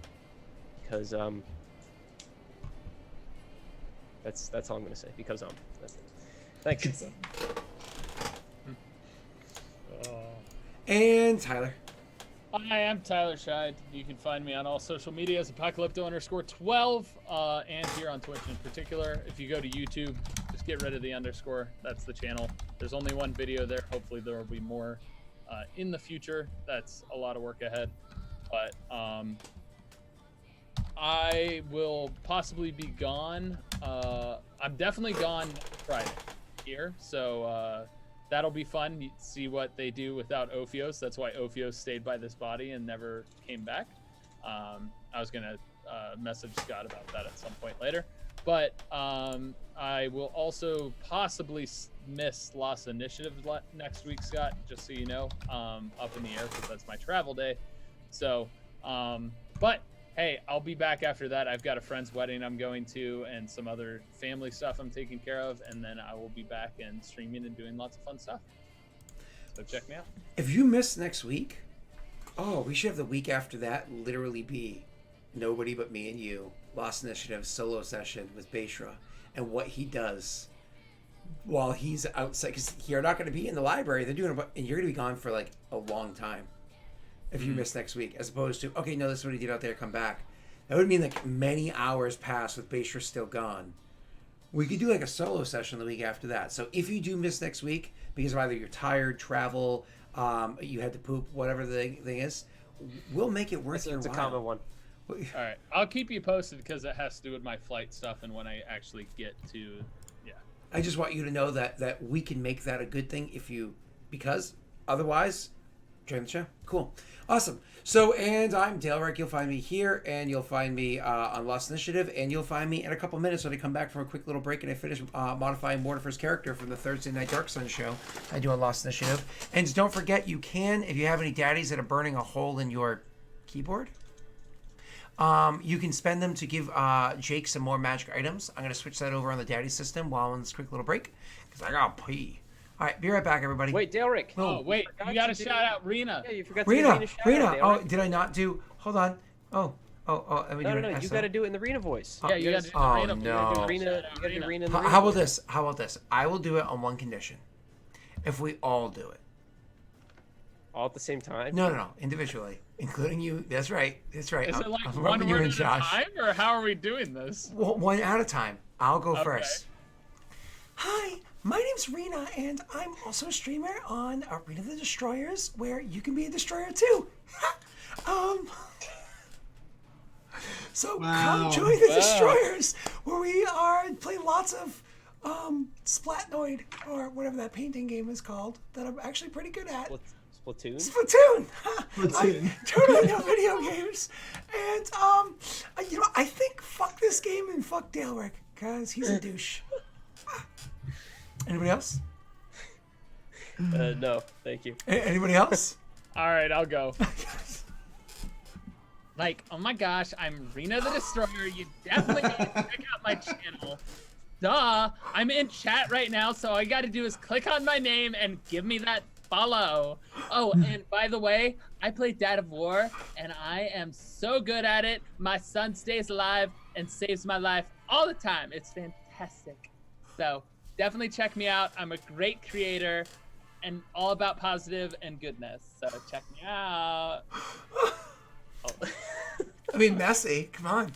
because that's all I'm gonna say. Because that's it. Thanks. And Tyler. Hi, I'm Tyler Scheid. You can find me on all social media as Apocalypto_12, and here on Twitch in particular. If you go to YouTube, just get rid of the underscore. That's the channel. There's only one video there. Hopefully there will be more in the future. That's a lot of work ahead. But I will possibly be gone. I'm definitely gone Friday here, so that'll be fun. You see what they do without Ophios. That's why Ophios stayed by this body and never came back. I was gonna message Scott about that at some point later, but I will also possibly miss Lost Initiative next week, Scott, just so you know, up in the air, because that's my travel day. So but hey, I'll be back after that. I've got a friend's wedding I'm going to and some other family stuff I'm taking care of, and then I will be back and streaming and doing lots of fun stuff. So check me out. If you miss next week, we should have the week after that literally be nobody but me and you. Lost Initiative solo session with Beishra and what he does while he's outside, because you're not going to be in the library. They're doing and you're going to be gone for like a long time. If you miss next week, as opposed to, okay, no, this is what he did out there, come back. That would mean like many hours pass with Beishra still gone. We could do like a solo session the week after that. So if you do miss next week, because of either you're tired, travel, you had to poop, whatever the thing is, we'll make it worth your while. It's a common one. All right, I'll keep you posted because it has to do with my flight stuff and when I actually get to, yeah. I just want you to know that we can make that a good thing because otherwise, join the show. Cool. Awesome. So, and I'm Delrick. You'll find me here, and you'll find me on Lost Initiative, and you'll find me in a couple minutes when I come back from a quick little break and I finish modifying Mortifer's character from the Thursday Night Dark Sun show I do on Lost Initiative. And don't forget, you can, if you have any daddies that are burning a hole in your keyboard, you can spend them to give Jake some more magic items. I'm going to switch that over on the daddy system while I'm on this quick little break, because I got to pee. All right, be right back, everybody. Wait, Delrick. Oh, wait, you got to shout out Rena. Yeah, you forgot to give Rena a shout out, Oh, did I not do? Hold on. Oh. Let me do No. You got to do it in the Rena voice. Yeah, you got to do oh, Rena. no. You got to do Rena in the Rena How about voice. this? How about this? I will do it on one condition. If we all do it. All at the same time? No. Individually. Including you. That's right. Is it like I'm one rubbing you word in, at a Josh. time, or how are we doing this? Well, one at a time. I'll go Okay. first. Hi, my name's Rena, and I'm also a streamer on Arena of the Destroyers, where you can be a destroyer too. So come join the Destroyers, where we play lots of Splatnoid, or whatever that painting game is called, that I'm actually pretty good at. Splatoon? Splatoon! Splatoon. I totally know video games. And, I think fuck this game and fuck Delrick, because he's a douche. Anybody else? No, thank you. Anybody else? All right, I'll go. Like, oh my gosh, I'm Rena the Destroyer. You definitely need to check out my channel. Duh, I'm in chat right now, so all you gotta do is click on my name and give me that follow. Oh, and by the way, I play Dad of War, and I am so good at it. My son stays alive and saves my life all the time. It's fantastic. So definitely check me out. I'm a great creator and all about positive and goodness. So check me out. Oh. I mean, Messy, come on.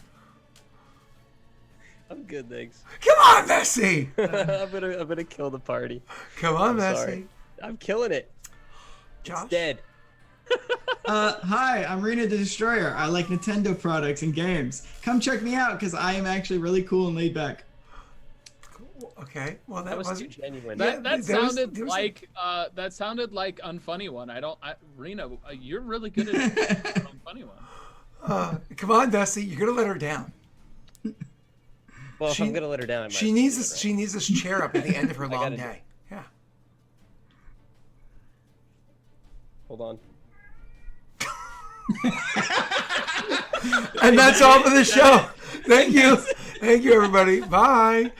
I'm good, thanks. Come on, Messy! I'm gonna kill the party. Come on, I'm Messy. sorry. I'm killing it. Josh? It's dead. Hi, I'm Rena the Destroyer. I like Nintendo products and games. Come check me out because I am actually really cool and laid back. Okay, well That was too wasn't... genuine. Yeah, That there was- sounded there was like unfunny one. Rena, you're really good at unfunny one. Come on, Messy, you're gonna let her down. Well, if I'm gonna let her down, I might She as well needs do it this. right. She needs this chair up at the end of her long gotta do day. Yeah. Hold on. And that's all for the show. Thank you. Thank you, everybody. Bye.